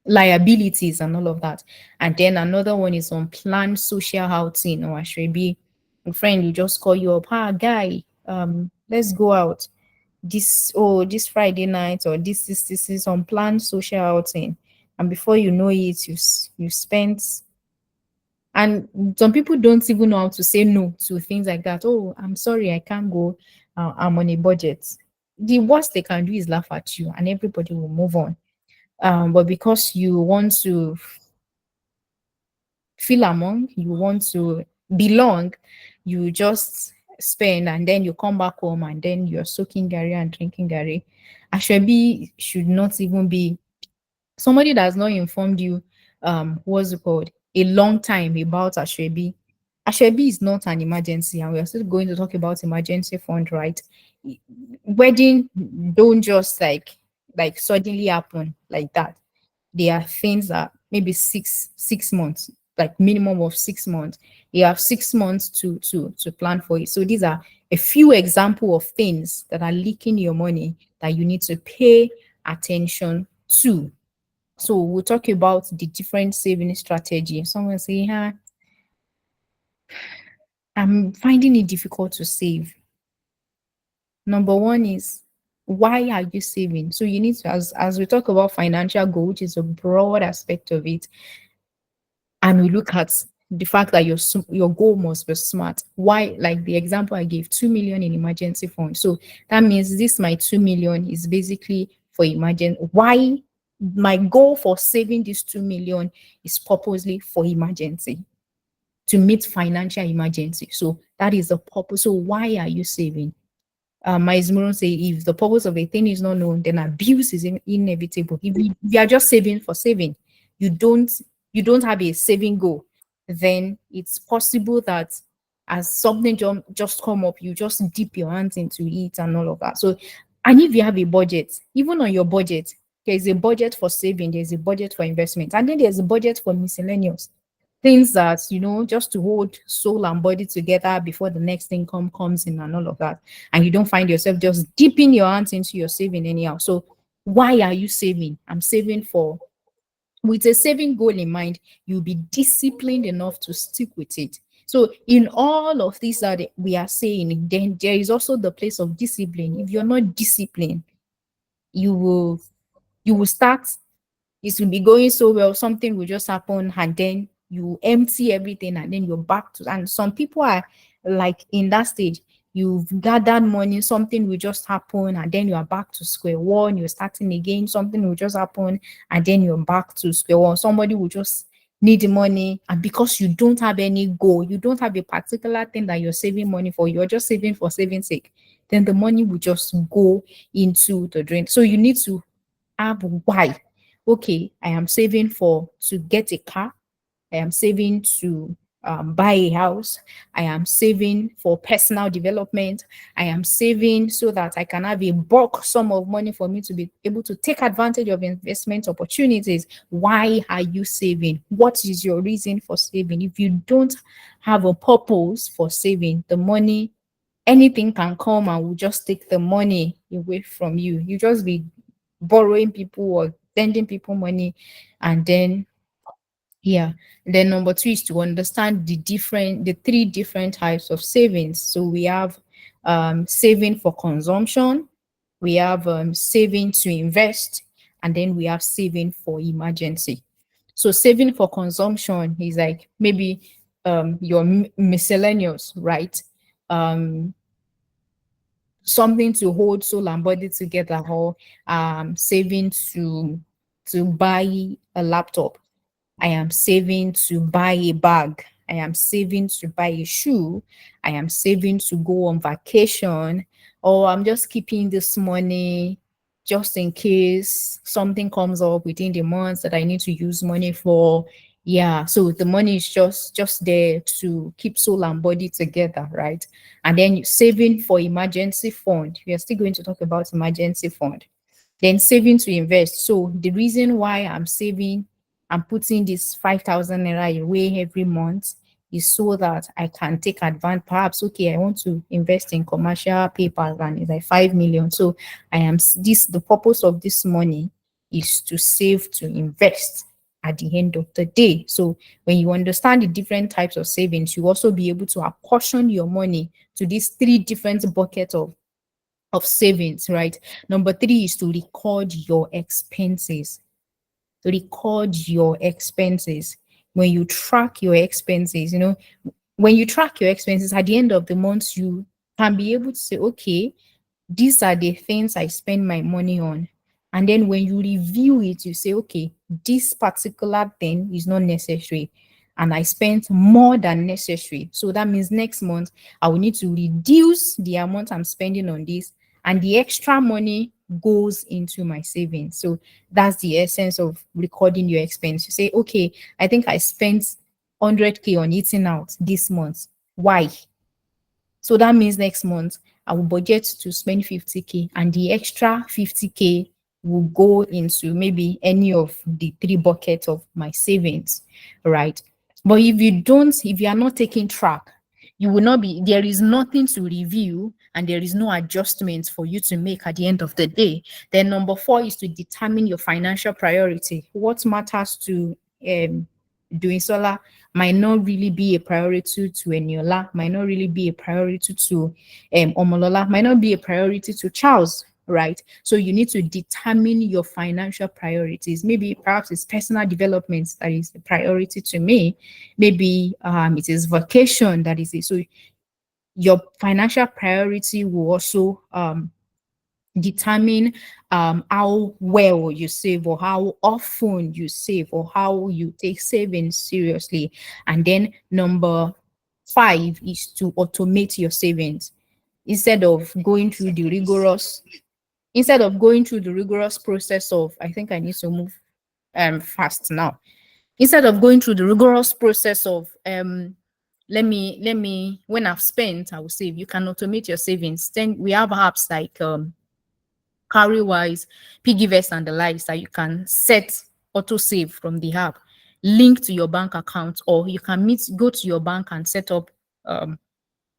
liabilities and all of that. And then another one is unplanned social outing, or should be a friend will just call you up, guy, let's go out this Friday night, or this is unplanned social outing, and before you know it, you spent. And some people don't even know how to say no to things like that. Oh, I'm sorry, I can't go. I'm on a budget. The worst they can do is laugh at you, and everybody will move on. But because you want to feel among, you want to belong, you just spend, and then you come back home and then you're soaking Gary and drinking Gary. Ashwebi should not even be somebody that has not informed you what's it called a long time about Ashwebi. Ashwebi is not an emergency, and we are still going to talk about emergency fund, right? Wedding don't just like suddenly happen like that. There are things that maybe six months, like minimum of 6 months. You have 6 months to plan for it. So these are a few example of things that are leaking your money that you need to pay attention to. So we'll talk about the different saving strategy. Someone say, I'm finding it difficult to save. Number one is, why are you saving? So you need to, as we talk about financial goal, which is a broad aspect of it, and we look at the fact that your goal must be smart. Why? Like the example I gave, 2 million in emergency fund. So that means this my 2 million is basically for emergency. Why? My goal for saving this 2 million is purposely for emergency, to meet financial emergency. So that is the purpose. So why are you saving? Miles Moron say, if the purpose of a thing is not known, then abuse is inevitable. If you are just saving for saving, you don't have a saving goal, then it's possible that as something just come up, you just dip your hands into it and all of that. So, and if you have a budget, even on your budget, there's a budget for saving, there's a budget for investment, and then there's a budget for miscellaneous things that, just to hold soul and body together before the next income comes in and all of that. And you don't find yourself just dipping your hands into your saving anyhow. So Why are you saving? I'm saving for, with a saving goal in mind, you'll be disciplined enough to stick with it. So in all of these that we are saying, then there is also the place of discipline. If you're not disciplined, you will start, it will be going so well, something will just happen, and then you empty everything, and then you're back to, and some people are like in that stage. You've gathered money, something will just happen, and then you are back to square one, you're starting again, something will just happen, and then you're back to square one. Somebody will just need the money, and because you don't have any goal, you don't have a particular thing that you're saving money for, you're just saving for saving sake, then the money will just go into the drain. So you need to have why. Okay, I am saving for to get a car. I am saving to buy a house. I am saving for personal development. I am saving so that I can have a bulk sum of money for me to be able to take advantage of investment opportunities. Why are you saving? What is your reason for saving? If you don't have a purpose for saving, the money, anything can come and will just take the money away from you. You just be borrowing people or lending people money, and then yeah. Then number two is to understand the three different types of savings. So we have saving for consumption, we have saving to invest, and then we have saving for emergency. So saving for consumption is like maybe your miscellaneous, right? Um, something to hold soul and body together, or saving to buy a laptop. I am saving to buy a bag. I am saving to buy a shoe. I am saving to go on vacation. Or I'm just keeping this money just in case something comes up within the months that I need to use money for. Yeah, so the money is just there to keep soul and body together, right? And then saving for emergency fund. We are still going to talk about emergency fund. Then saving to invest. So the reason why I'm saving, I'm putting this 5,000 naira away every month is so that I can take advantage. Perhaps, okay, I want to invest in commercial paper and it's like 5 million. So the purpose of this money is to save to invest at the end of the day. So when you understand the different types of savings, you also be able to apportion your money to these three different buckets of savings, right? Number three is to record your expenses. Record your expenses. When you track your expenses, when you track your expenses at the end of the month, you can be able to say, okay, these are the things I spend my money on. And then when you review it, you say, okay, this particular thing is not necessary. And I spent more than necessary. So that means next month, I will need to reduce the amount I'm spending on this. And the extra money goes into my savings. So that's the essence of recording your expense. You say, okay, I think I spent 100K on eating out this month. Why? So that means next month I will budget to spend 50K, and the extra 50K will go into maybe any of the three buckets of my savings, right? But if you are not taking track, you will not be, there is nothing to review and there is no adjustments for you to make at the end of the day. Then number four is to determine your financial priority. What matters to doing solar might not really be a priority to Eniola, might not really be a priority to Omolola, might not be a priority to Charles, right? So you need to determine your financial priorities. Maybe perhaps it's personal development that is the priority to me. Maybe it is vacation that is it. So your financial priority will also determine how well you save, or how often you save, or how you take savings seriously. And then number five is to automate your savings. Instead of going through the rigorous process of, I think I need to move fast now. Instead of going through the rigorous process of let me when I've spent, I will save. You can automate your savings. Then we have apps like Carrywise, Piggyvest, and the likes that you can set auto save from the app, link to your bank account, or you can go to your bank and set up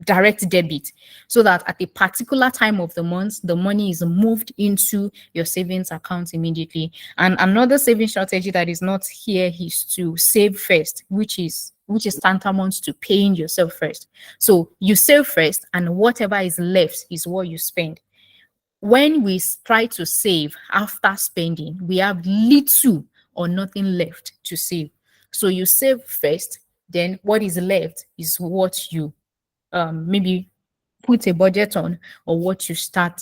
direct debit, so that at a particular time of the month, the money is moved into your savings account immediately. And another saving strategy that is not here is to save first, which is tantamount to paying yourself first. So you save first, and whatever is left is what you spend. When we try to save after spending, we have little or nothing left to save. So you save first, then what is left is what you maybe put a budget on, or what you start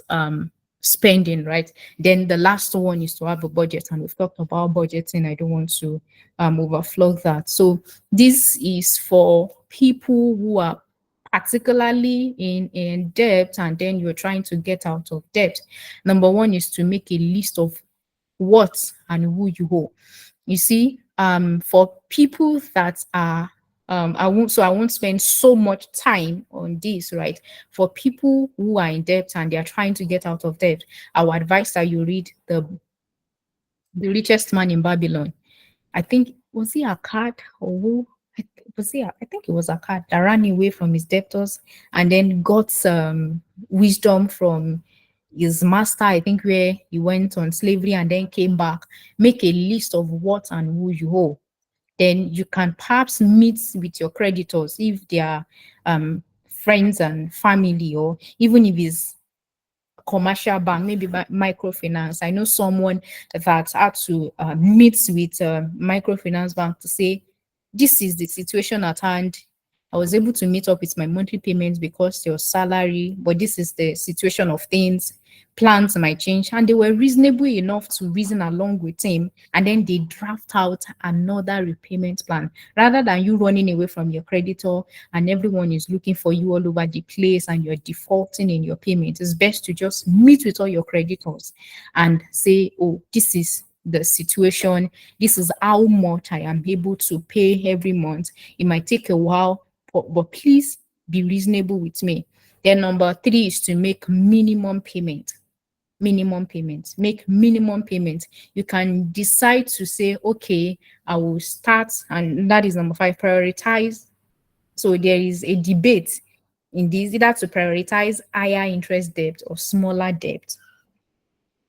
spending, right? Then the last one is to have a budget, and we've talked about budgeting. I don't want to overflow that. So this is for people who are particularly in debt, and then you're trying to get out of debt. Number one is to make a list of what and who you owe. You see, for people that are I won't spend so much time on this, right? For people who are in debt and they are trying to get out of debt, I would advise that you read the Richest Man in Babylon. I think, was he Akkad or who? I think it was Akkad that ran away from his debtors and then got some wisdom from his master, I think, where he went on slavery and then came back. Make a list of what and who you owe. Then you can perhaps meet with your creditors if they are friends and family, or even if it's commercial bank, maybe microfinance. I know someone that had to meet with microfinance bank to say, this is the situation at hand. I was able to meet up with my monthly payments because your salary, but this is the situation of things. Plans might change, and they were reasonable enough to reason along with him, and then they draft out another repayment plan rather than you running away from your creditor and everyone is looking for you all over the place and you're defaulting in your payment. It's best to just meet with all your creditors and say, oh, this is the situation, this is how much I am able to pay every month. It might take a while, but please be reasonable with me. Then number 3 is to make minimum payment. Make minimum payments. You can decide to say, okay, I will start, and that is number 5, prioritize. So there is a debate in this, either to prioritize higher interest debt or smaller debt.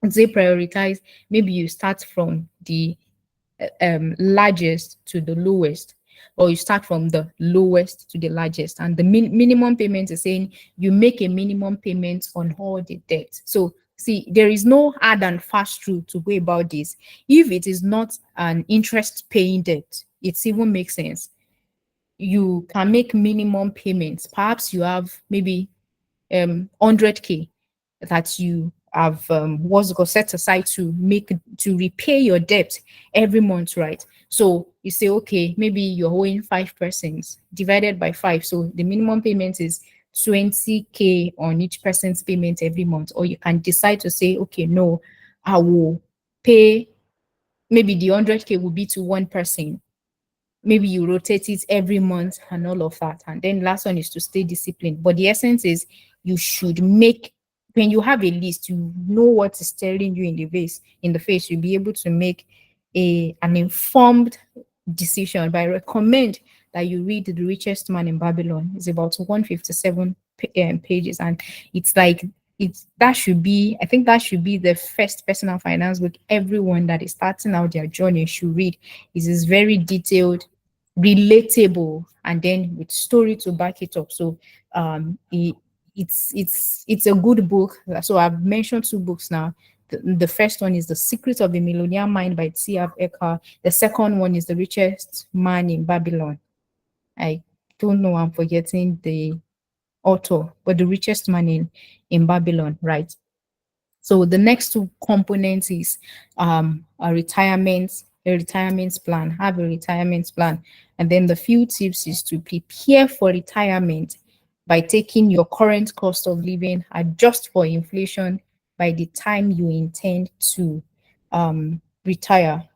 Say prioritize, maybe you start from the largest to the lowest, or you start from the lowest to the largest. And the minimum payment is saying you make a minimum payment on all the debt. So see, there is no hard and fast rule to go about this. If it is not an interest paying debt, it even makes sense. You can make minimum payments. Perhaps you have maybe 100K that you have what's got set aside to repay your debt every month, right? So you say, okay, maybe you're owing 5% divided by 5. So the minimum payment is 20K on each person's payment every month. Or you can decide to say, okay, no, I will pay, maybe the 100K will be to one person. Maybe you rotate it every month and all of that. And then last one is to stay disciplined. But the essence is you should make, when you have a list, you know what is staring you in the face, you'll be able to make an informed decision. But I recommend that you read The Richest Man in Babylon. It's about 157 pages, and it's like that should be the first personal finance book everyone that is starting out their journey should read. It is very detailed, relatable, and then with story to back it up. So it's a good book. So I've mentioned 2 books now. The first one is The Secret of a Millionaire Mind by T.Harv Eker. The second one is The Richest Man in Babylon. I don't know, I'm forgetting the author, but The Richest Man in Babylon, right? So the next 2 components is a retirement plan. Have a retirement plan. And then the few tips is to prepare for retirement by taking your current cost of living, adjust for inflation by the time you intend to retire.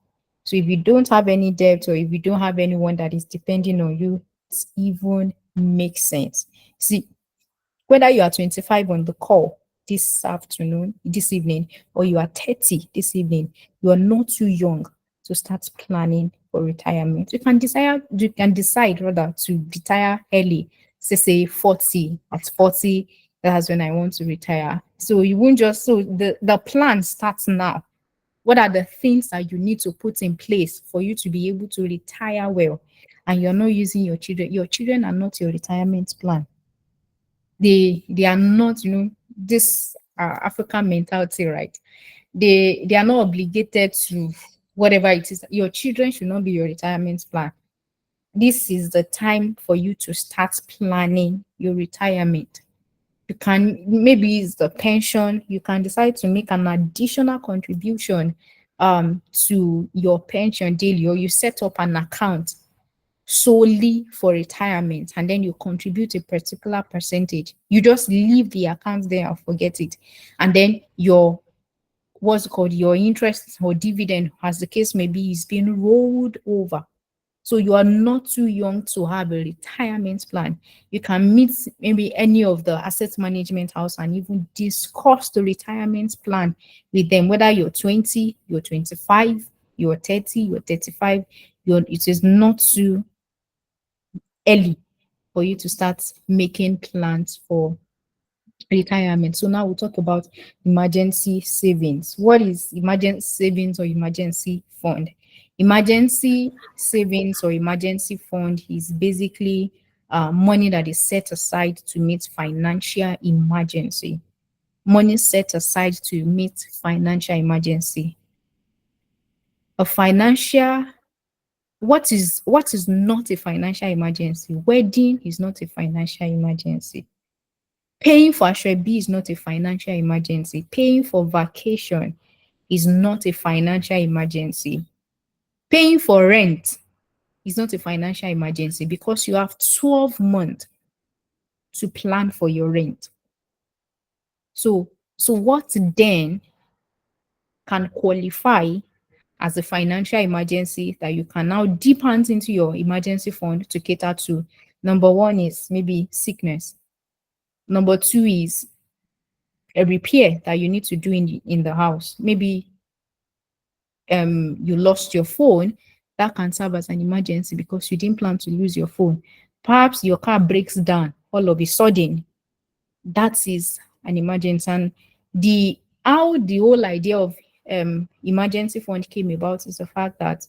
So if you don't have any debt, or if you don't have anyone that is depending on you, it even makes sense. See, whether you are 25 on the call this evening, or you are 30 this evening, you are not too young to start planning for retirement. You can decide rather to retire early, say 40. At 40, that's when I want to retire. So you won't just, so the plan starts now. What are the things that you need to put in place for you to be able to retire well? And you're not using your children. Your children are not your retirement plan. They are not, this African mentality, right? They are not obligated to whatever it is. Your children should not be your retirement plan. This is the time for you to start planning your retirement. You can, maybe it's the pension, you can decide to make an additional contribution to your pension daily, or you set up an account solely for retirement, and then you contribute a particular percentage. You just leave the account there and forget it. And then your, what's it called, your interest or dividend, as the case may be, is being rolled over. So you are not too young to have a retirement plan. You can meet maybe any of the asset management house and even discuss the retirement plan with them, whether you're 20, you're 25, you're 30, you're 35, it is not too early for you to start making plans for retirement. So now we'll talk about emergency savings. What is emergency savings or emergency fund? Emergency savings or emergency fund is basically money that is set aside to meet financial emergency. Money set aside to meet financial emergency. A financial, what is not a financial emergency? Wedding is not a financial emergency. Paying for Ashwebi is not a financial emergency. Paying for vacation is not a financial emergency. Paying for rent is not a financial emergency because you have 12 months to plan for your rent. So what then can qualify as a financial emergency that you can now dip hands into your emergency fund to cater to? Number one is maybe sickness. Number two is a repair that you need to do in the house. Maybe you lost your phone. That can serve as an emergency because you didn't plan to lose your phone. Perhaps your car breaks down all of a sudden. That is an emergency. And how the whole idea of emergency fund came about is the fact that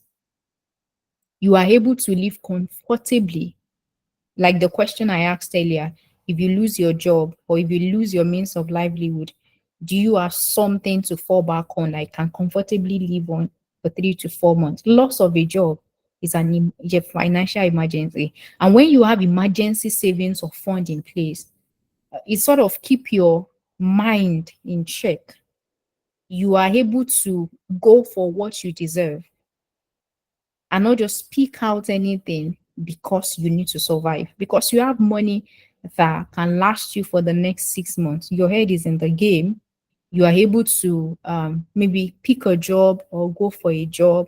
you are able to live comfortably. Like the question I asked earlier, if you lose your job or if you lose your means of livelihood, do you have something to fall back on that you can comfortably live on for 3 to 4 months? Loss of a job is a financial emergency. And when you have emergency savings or fund in place, it sort of keep your mind in check. You are able to go for what you deserve and not just speak out anything because you need to survive, because you have money that can last you for the next 6 months. Your head is in the game. You are able to maybe pick a job or go for a job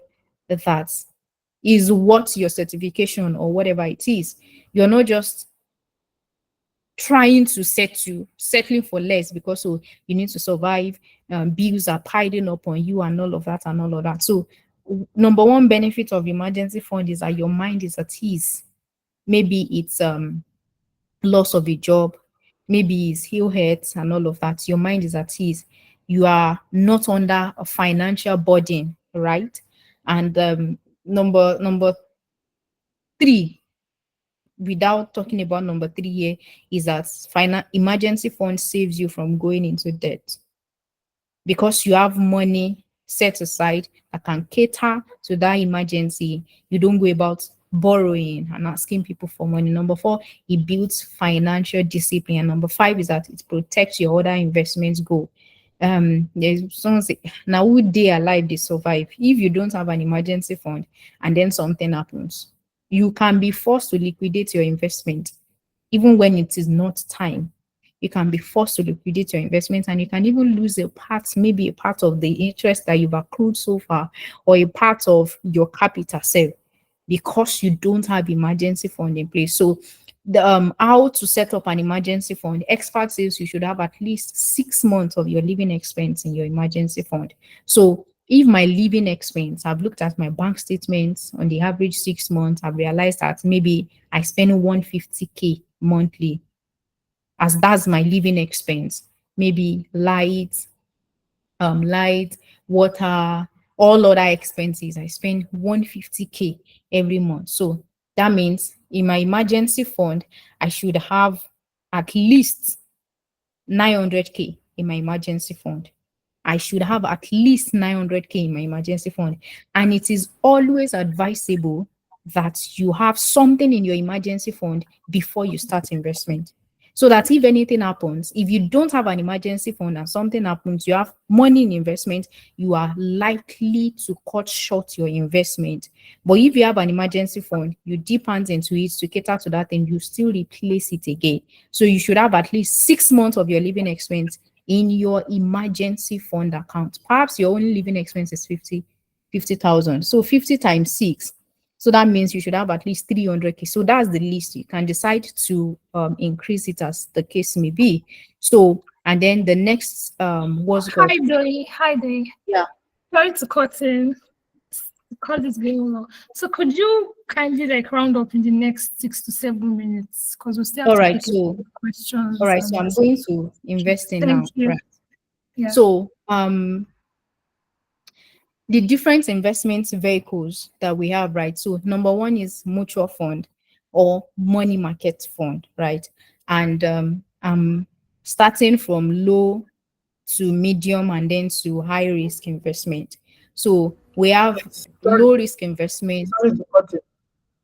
that is what your certification or whatever it is. You're not just trying to settling for less because you need to survive. Bills are piling up on you and all of that and all of that. So number one benefit of emergency fund is that your mind is at ease. Maybe it's loss of a job, maybe it's ill health and all of that. Your mind is at ease. You are not under a financial burden, right? And number three, without talking about number three here, is that emergency fund saves you from going into debt because you have money set aside that can cater to that emergency. You don't go about borrowing and asking people for money. Number four, it builds financial discipline. And number five is that it protects your other investments goal. There's someone say, now would they alive they survive? If you don't have an emergency fund and then something happens, you can be forced to liquidate your investment even when it is not time. You can be forced to liquidate your investment and you can even lose a part, maybe a part of the interest that you've accrued so far or a part of your capital sale because you don't have emergency fund in place. So the how to set up an emergency fund, expert says you should have at least 6 months of your living expense in your emergency fund. So if my living expense, I've looked at my bank statements on the average 6 months, I've realized that maybe I spend 150K monthly, as that's my living expense. Maybe light, water, all other expenses. I spend 150K every month. So that means in my emergency fund, I should have at least 900K in my emergency fund. I should have at least 900K in my emergency fund. And it is always advisable that you have something in your emergency fund before you start investment. So that if anything happens, if you don't have an emergency fund and something happens, you have money in investment, you are likely to cut short your investment. But if you have an emergency fund, you dip hands into it to cater to that and you still replace it again. So you should have at least 6 months of your living expense in your emergency fund account. Perhaps your only living expense is 50,000. So 50 times 6. So that means you should have at least 300K. So that's the least. You can decide to increase it as the case may be. So, and then the next was called. Hi, Day. Yeah. Sorry to cut in. Because it's going long. So could you kindly like round up in the next 6 to 7 minutes? Because we still have All to right. take So, questions. all right. So I'm going to invest in now. Thank you. Right. Yeah. So, the different investment vehicles that we have, right? So number one is mutual fund or money market fund, right? And starting from low to medium and then to high risk investment. So we have Sorry, low risk investment. sorry to cut in.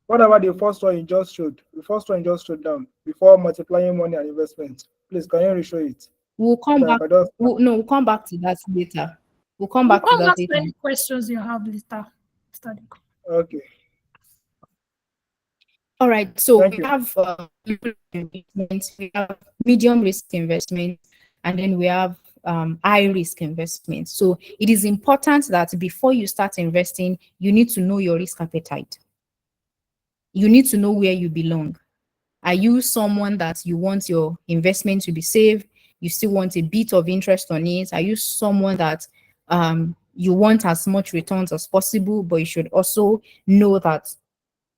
What about the first one you just showed? The first one you just showed down before multiplying money and investment. Please, can you reshow it? We'll come So I back. can just We'll come back to that later. We'll come We'll back to come that back to later. any questions you have later. Study. okay. All right, so Thank we you. have investments, we have medium risk investments, and then we have high risk investments. So it is important that before you start investing, you need to know your risk appetite. You need to know where you belong. Are you someone that you want your investment to be safe? You still want a bit of interest on it? Are you someone that you want as much returns as possible, but you should also know that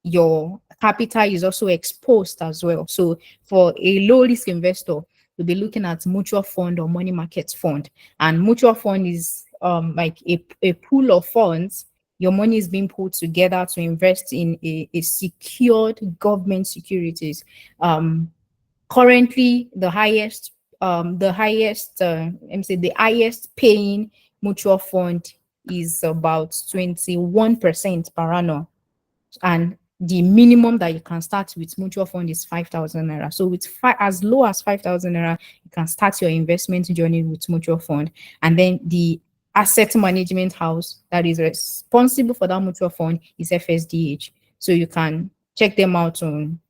your capital is also exposed as well? So for a low risk investor, you'll be looking at mutual fund or money market fund. And mutual fund is like a pool of funds. Your money is being put together to invest in a secured government securities. Currently the highest paying mutual fund is about 21% per annum, and the minimum that you can start with mutual fund is 5,000 naira. So with as low as 5,000 naira, you can start your investment journey with mutual fund. And then the asset management house that is responsible for that mutual fund is FSDH. So you can check them out on,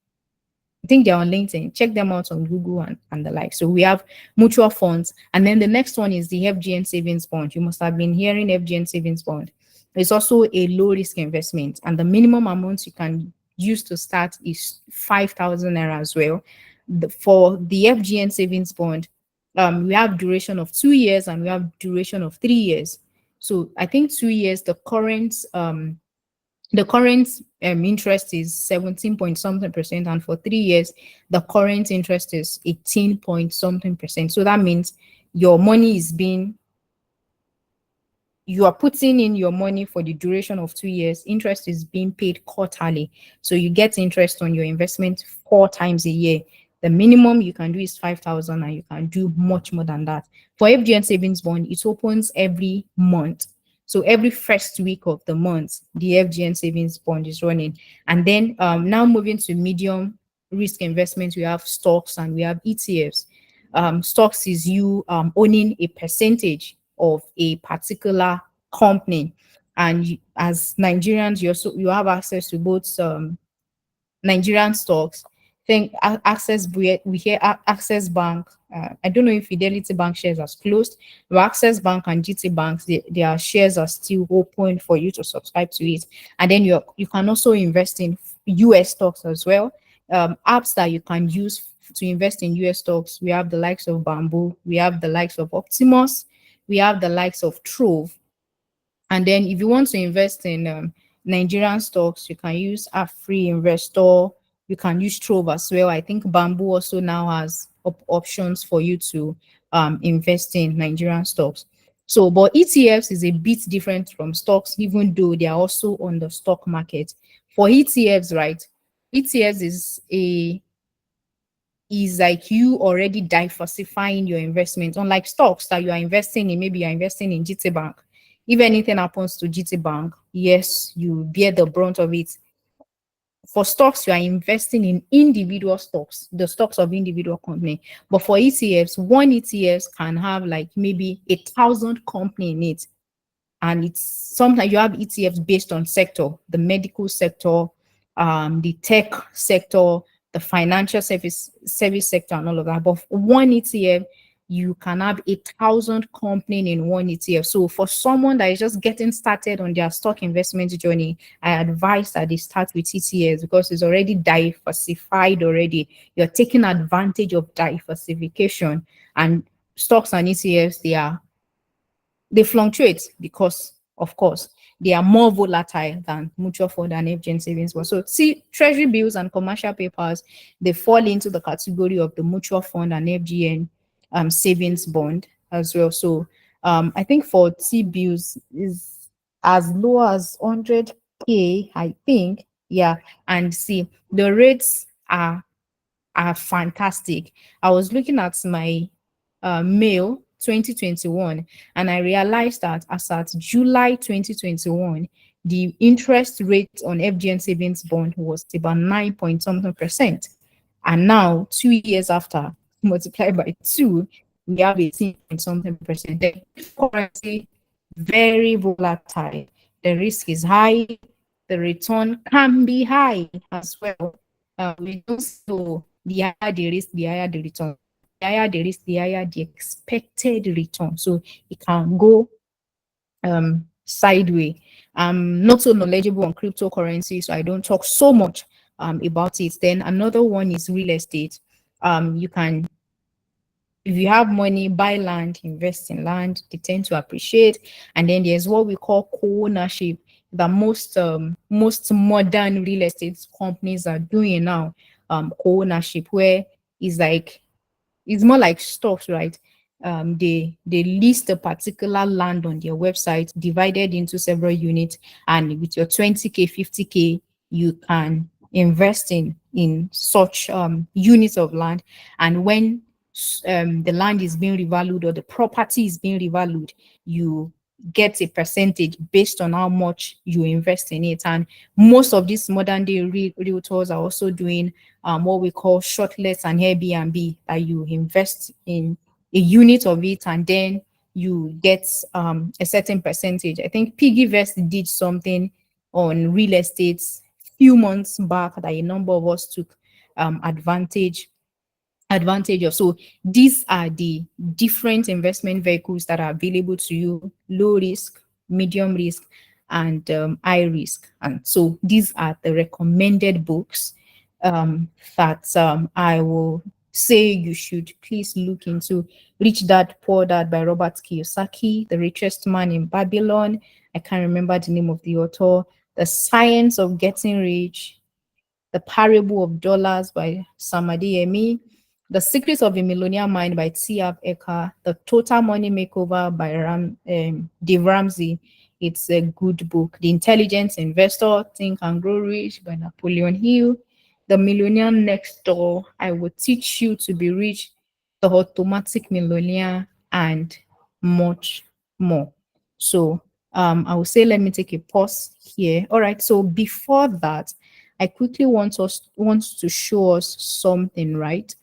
I think they're on LinkedIn. Check them out on Google and the like. So we have mutual funds. And then the next one is the FGN savings bond. You must have been hearing FGN savings bond. It's also a low risk investment. And the minimum amount you can use to start is 5,000 naira as well. For the FGN savings bond, we have duration of 2 years and we have duration of 3 years. So I think 2 years, the current interest is 17 point something percent, and for 3 years the current interest is 18 point something percent. So that means your money is being, you are putting in your money for the duration of 2 years. Interest is being paid quarterly, so you get interest on your investment 4 times a year. The minimum you can do is 5,000 and you can do much more than that. For FGN savings bond, it opens every month. So every first week of the month, the FGN savings bond is running. And then now moving to medium risk investments, we have stocks and we have ETFs. Stocks is you owning a percentage of a particular company. And as Nigerians, you have access to both Nigerian stocks. Think Access, we hear Access Bank. I don't know if Fidelity Bank shares has closed, but Access Bank and GT Banks, their shares are still open for you to subscribe to it. And then you can also invest in US stocks as well. Apps that you can use to invest in US stocks, we have the likes of Bamboo, we have the likes of Optimus, we have the likes of Trove. And then if you want to invest in Nigerian stocks, you can use Afri Investor, You can use Trove as well. I think Bamboo also now has options for you to invest in Nigerian stocks. So, but ETFs is a bit different from stocks, even though they are also on the stock market. For ETFs, right? ETFs is like you already diversifying your investment. Unlike stocks that you are investing in, maybe you're investing in GT Bank. If anything happens to GT Bank, yes, you bear the brunt of it. For stocks, you are investing in individual stocks, the stocks of individual company. But for ETFs, one ETFs can have like maybe 1,000 company in it. And it's sometimes you have ETFs based on sector, the medical sector, the tech sector, the financial service sector, and all of that. But for one ETF, you can have 1,000 company in one ETF. So for someone that is just getting started on their stock investment journey, I advise that they start with ETFs because it's already diversified already. You're taking advantage of diversification, and stocks and ETFs, they fluctuate because, of course, they are more volatile than mutual fund and FGN savings bond. So, see, treasury bills and commercial papers, they fall into the category of the mutual fund and FGN savings bond as well. So, I think for T-bills is as low as 100K, I think. Yeah, and see, the rates are fantastic. I was looking at my mail 2021, and I realized that as at July 2021, the interest rate on FGN savings bond was about 9 point something percent. And now, 2 years after, multiplied by two, we have 18 point something percent. The currency very volatile. The risk is high. The return can be high as well. We don't know the higher the risk, the higher the return. The higher the risk, the higher the expected return. So it can go sideways. I'm not so knowledgeable on cryptocurrency, so I don't talk so much about it. Then another one is real estate. You can, if you have money, buy land, invest in land. They tend to appreciate. And then there's what we call co-ownership that most modern real estate companies are doing now. Co-ownership, where it's like, it's more like stocks, right? They list a particular land on their website, divided into several units, and with your 20K, 50K, you can invest in such units of land. And when the land is being revalued or the property is being revalued, you get a percentage based on how much you invest in it. And most of these modern day realtors are also doing what we call shortlets and Airbnb, that you invest in a unit of it and then you get a certain percentage. I think Piggyvest did something on real estate few months back that a number of us took advantage of. So these are the different investment vehicles that are available to you: low risk, medium risk, and high risk. And so these are the recommended books that I will say you should please look into. Rich Dad Poor Dad by Robert Kiyosaki, The Richest Man in Babylon, I can't remember the name of the author, The Science of Getting Rich, The Parable of Dollars by Sam Adeyemi, The Secrets of a Millionaire Mind by T. Harv Eker, The Total Money Makeover by Dave Ramsey. It's a good book. The Intelligent Investor, Think and Grow Rich by Napoleon Hill, The Millionaire Next Door, I Will Teach You to Be Rich, The Automatic Millionaire, and much more. So I will say, let me take a pause here. All right. So before that, I quickly want to show us something, right?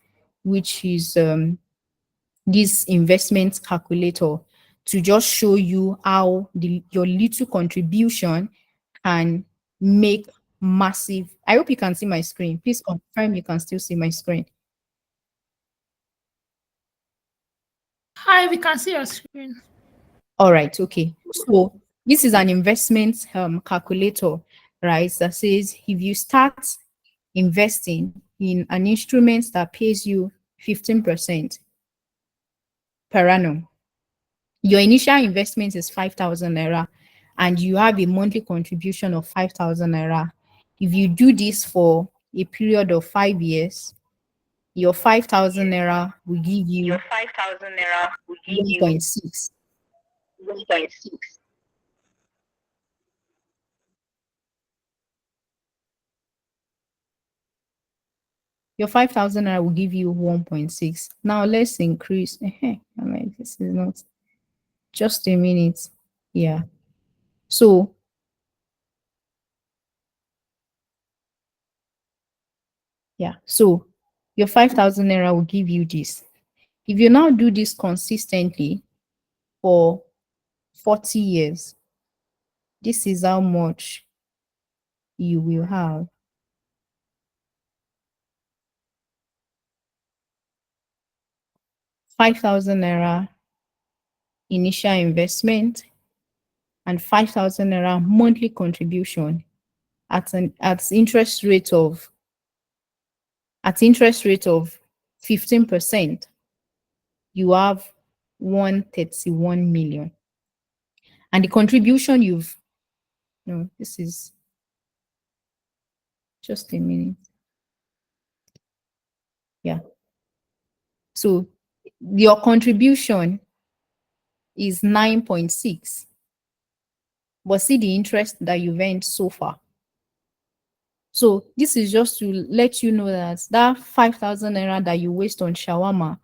Which is this investment calculator, to just show you how your little contribution can make massive. I hope you can see my screen. Please confirm you can still see my screen. Hi, we can see your screen. All right, okay. So this is an investment calculator, right? That says if you start investing in an instrument that pays you 15% per annum, your initial investment is 5,000 naira, and you have a monthly contribution of 5,000 naira. If you do this for a period of 5 years, your 5,000 naira will give you 1.6. Your 5,000 naira will give you 1.6. Now let's increase. I mean, this is not just a minute. Yeah. So yeah, so your 5,000 naira will give you this. If you now do this consistently for 40 years, this is how much you will have. 5,000 naira initial investment and 5,000 naira monthly contribution at interest rate of 15%, you have 131 million. And the contribution this is just a minute. Yeah. So your contribution is 9.6. But see the interest that you've earned so far. So this is just to let you know that 5,000 naira that you waste on shawarma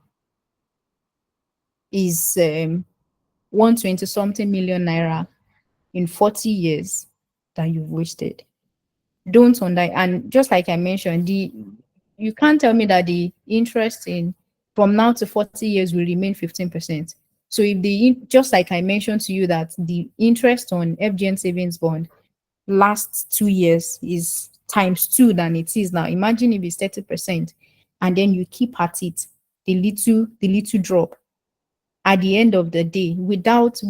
is 120 something million naira in 40 years that you've wasted. And just like I mentioned, you can't tell me that the interest from now to 40 years will remain 15%. So if just like I mentioned to you that the interest on FGN savings bond last 2 years is ×2 than it is now. Imagine if it's 30% and then you keep at it, the little drop at the end of the day without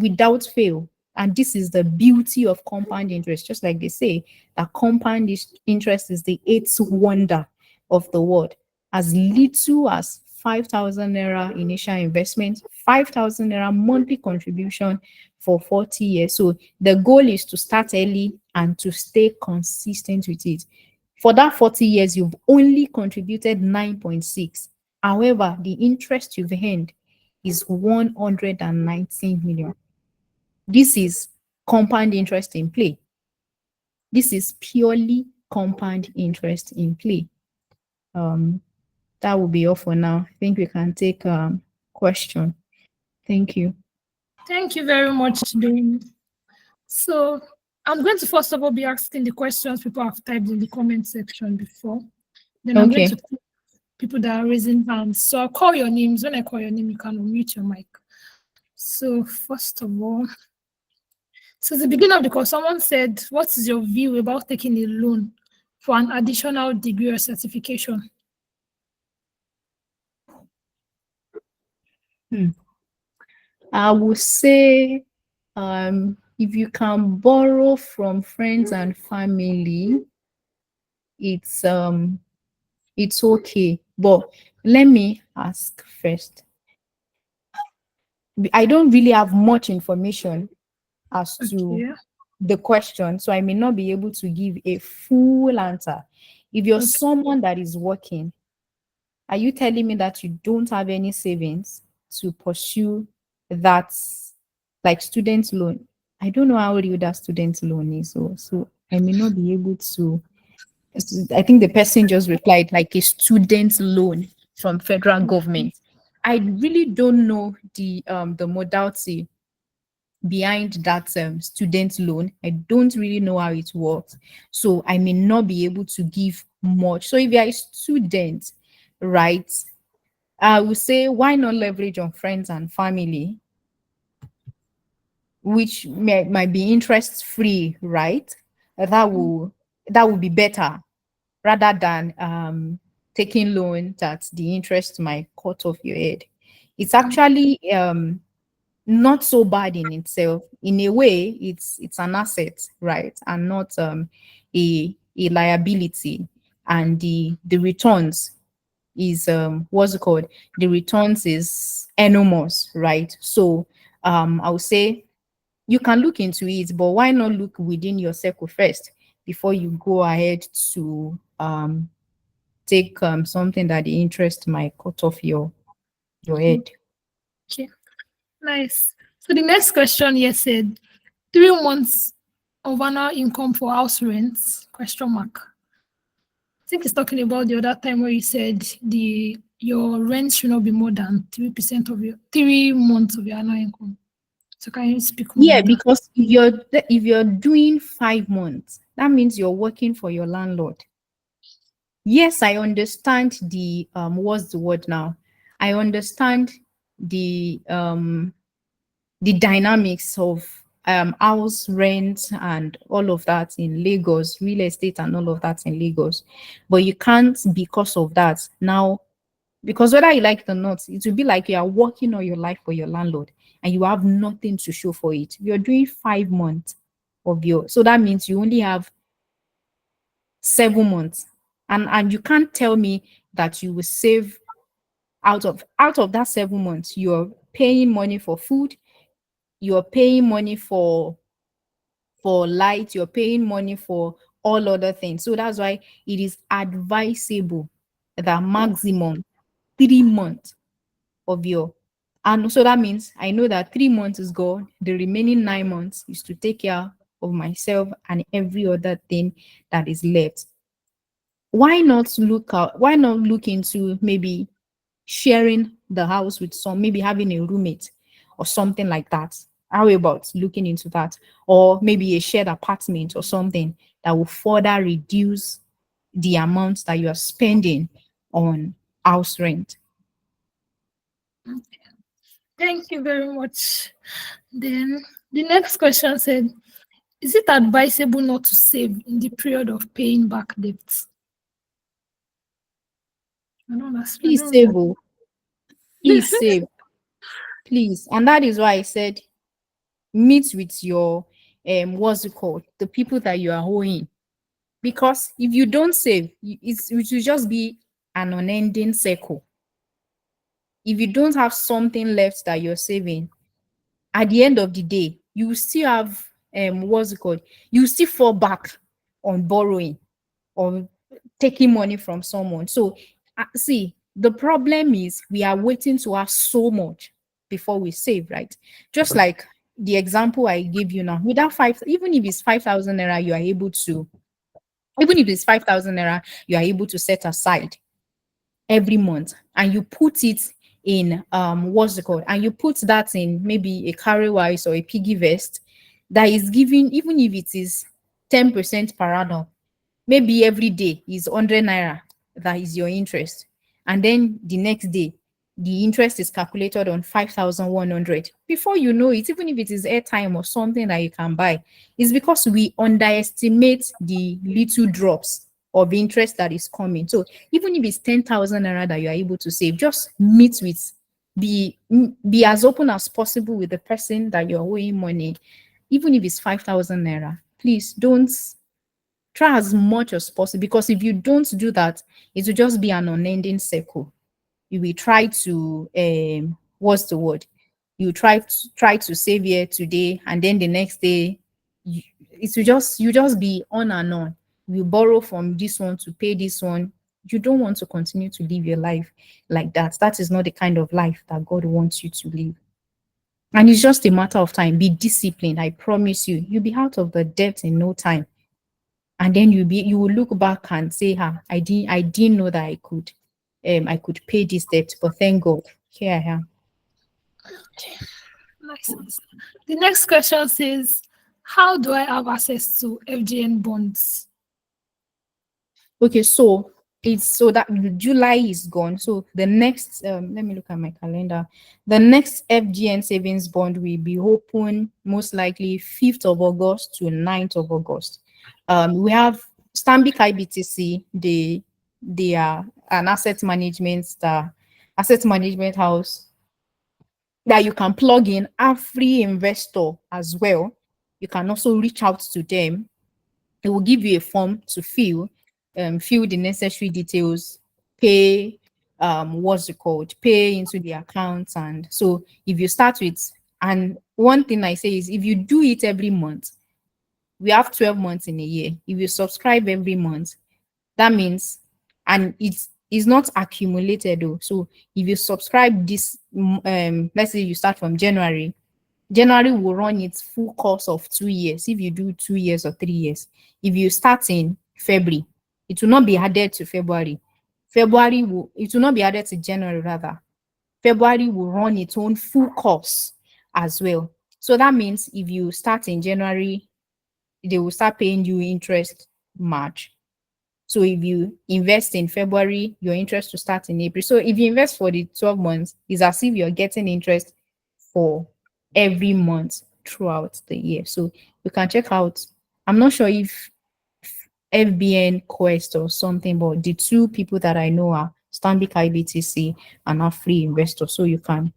fail. And this is the beauty of compound interest. Just like they say that compound interest is the 8th wonder of the world. As little as 5,000 naira initial investment, 5,000 naira monthly contribution for 40 years. So the goal is to start early and to stay consistent with it. For that 40 years, you've only contributed 9.6. However, the interest you've earned is 119 million. This is compound interest in play. This is purely compound interest in play. That will be all for now. I think we can take question. Thank you. Thank you very much, Doreen. So I'm going to first of all be asking the questions people have typed in the comment section before. Then I'm going to put people that are raising hands. So I'll call your names. When I call your name, you can unmute your mic. So first of all, so at the beginning of the course, someone said, what is your view about taking a loan for an additional degree or certification? I would say if you can borrow from friends and family, it's okay. But let me ask first. I don't really have much information as to the question, so I may not be able to give a full answer. If you're someone that is working, are you telling me that you don't have any savings to pursue that, like student loan? I don't know how real that student loan is, so I may not be able to. I think the person just replied like a student loan from federal government. I really don't know the modality behind that student loan. I don't really know how it works, so I may not be able to give much. So if you're a student, right, I would say why not leverage on friends and family, which might be interest free, right? That will be better rather than taking loan that the interest might cut off your head. It's actually not so bad in itself. In a way, it's an asset, right, and not a liability. And the returns is what's it called? The returns is enormous, right? So I would say you can look into it, but why not look within your circle first before you go ahead to take something that the interest might cut off your head. Okay, nice. So the next question here said 3 months of annual income for house rents? Question mark. I think it's talking about the other time where you said your rent should not be more than 3% of your 3 months of your annual income. So can you speak more? Yeah, on that? because if you're doing 5 months, that means you're working for your landlord. Yes, I understand the what's the word now? I understand the dynamics of house rent and all of that in Lagos, real estate and all of that in Lagos. But you can't, because of that now, because whether you like it or not, it will be like you are working all your life for your landlord and you have nothing to show for it. You're doing 5 months of your, so that means you only have 7 months. And you can't tell me that you will save out of that 7 months. You're paying money for food, you're paying money for light, you're paying money for all other things. So that's why it is advisable that maximum 3 months of your, and so that means I know that 3 months is gone, the remaining 9 months is to take care of myself and every other thing that is left. Why not look into maybe sharing the house with some, maybe having a roommate or something like that? How about looking into that? Or maybe a shared apartment or something that will further reduce the amount that you are spending on house rent. Thank you very much. Then the next question said, is it advisable not to save in the period of paying back debts? I don't know. Please save, oh. Please save. Please. And that is why I said meet with your what's it called? The people that you are owing. Because if you don't save, it will just be an unending circle. If you don't have something left that you're saving, at the end of the day, you still have what's it called? You still fall back on borrowing or taking money from someone. So see, the problem is we are waiting to have so much before we save, right? Just like the example I gave you now, without even if it's 5,000 naira, you are able to, even if it's 5,000 naira, you are able to set aside every month and you put it in what's it called, and you put that in maybe a carry wise or a piggy vest that is giving, even if it is 10% per annum, maybe every day is 100 naira, that is your interest, and then the next day the interest is calculated on 5,100. Before you know it, even if it is airtime or something that you can buy, it's because we underestimate the little drops of interest that is coming. So even if it's 10,000 naira that you are able to save, just meet with, be as open as possible with the person that you're owing money. Even if it's 5,000 naira, please don't, try as much as possible, because if you don't do that, it will just be an unending circle. You will try to what's the word? You try to save here today, and then the next day, it will just be on and on. You borrow from this one to pay this one. You don't want to continue to live your life like that. That is not the kind of life that God wants you to live. And it's just a matter of time. Be disciplined. I promise you, you'll be out of the debt in no time. And then you will look back and say, I didn't know that I could pay this debt, but thank God, here I am. Nice answer. The next question says, how do I have access to FGN bonds? Okay, so that July is gone. So the next, let me look at my calendar. The next FGN savings bond will be open most likely 5th of August to 9th of August. We have Stanbic IBTC. They are an asset management house that you can plug in every investor as well. You can also reach out to them. It will give you a form to fill the necessary details, pay what's it called, pay into the accounts. And so if you start with, and one thing I say is if you do it every month, we have 12 months in a year. If you subscribe every month, that means and it's not accumulated though. So if you subscribe this, let's say you start from January, January will run its full course of 2 years. If you do 2 years or 3 years, if you start in February, it will not be added to February. It will not be added to January rather. February will run its own full course as well. So that means if you start in January, they will start paying you interest March. So if you invest in February, your interest will start in April. So if you invest for the 12 months, it's as if you're getting interest for every month throughout the year. So you can check out, I'm not sure if FBN Quest or something, but the two people that I know are Stanbic IBTC and Afri Investor. So you can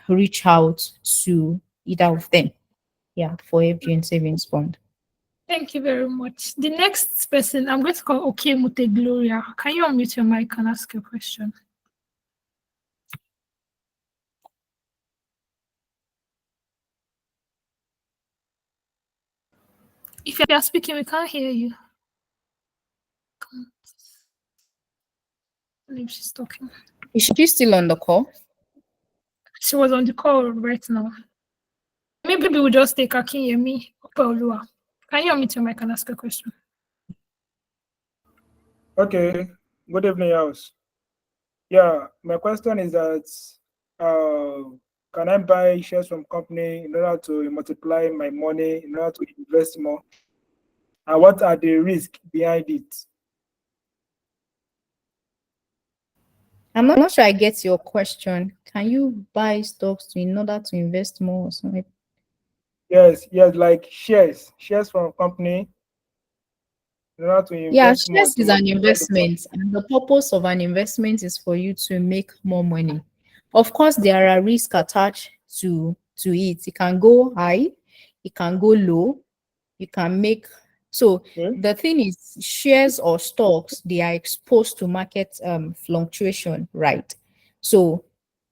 reach out to either of them, yeah, for FGN Savings Bond. Thank you very much. The next person, I'm going to call Okemute Gloria. Can you unmute your mic and ask your question? If you are speaking, we can't hear you. I believe she's talking. Is she still on the call? She was on the call right now. Maybe we'll just take Akinyemi Opeolua. Can you unmute your mic and ask a question? Okay. Good evening, house. Yeah, my question is that can I buy shares from company in order to multiply my money, in order to invest more? And what are the risks behind it? I'm not sure I get your question. Can you buy stocks in order to invest more or something? Yes, like shares from company in order to Yeah, invest more. shares is an investment, and the purpose of an investment is for you to make more money. Of course, there are risks attached to it. It can go high, it can go low, you can make. So Okay. the thing is, shares or stocks, they are exposed to market fluctuation, right? So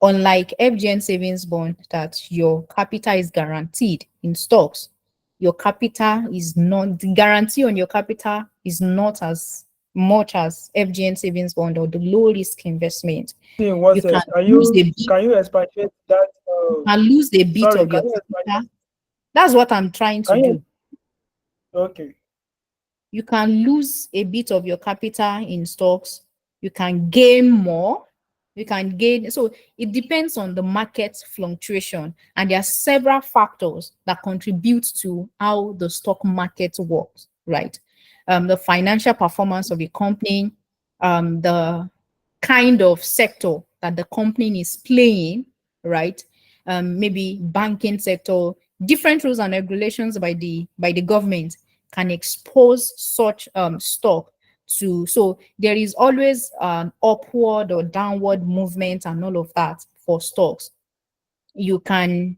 unlike FGN Savings Bond, that your capital is guaranteed, in stocks, your capital is not, the guarantee on your capital is not as much as FGN Savings Bond or the low risk investment. In what You sense? can lose a bit, Can you expatiate that? can lose a bit Sorry, of your can you capital. That's what I'm trying to do. Okay. You can lose a bit of your capital in stocks. You can gain more. You can gain. So it depends on the market fluctuation. And there are several factors that contribute to how the stock market works, right? The financial performance of a company, the kind of sector that the company is playing, right? Maybe banking sector, different rules and regulations by the government can expose such stock to. So there is always an upward or downward movement and all of that for stocks. You can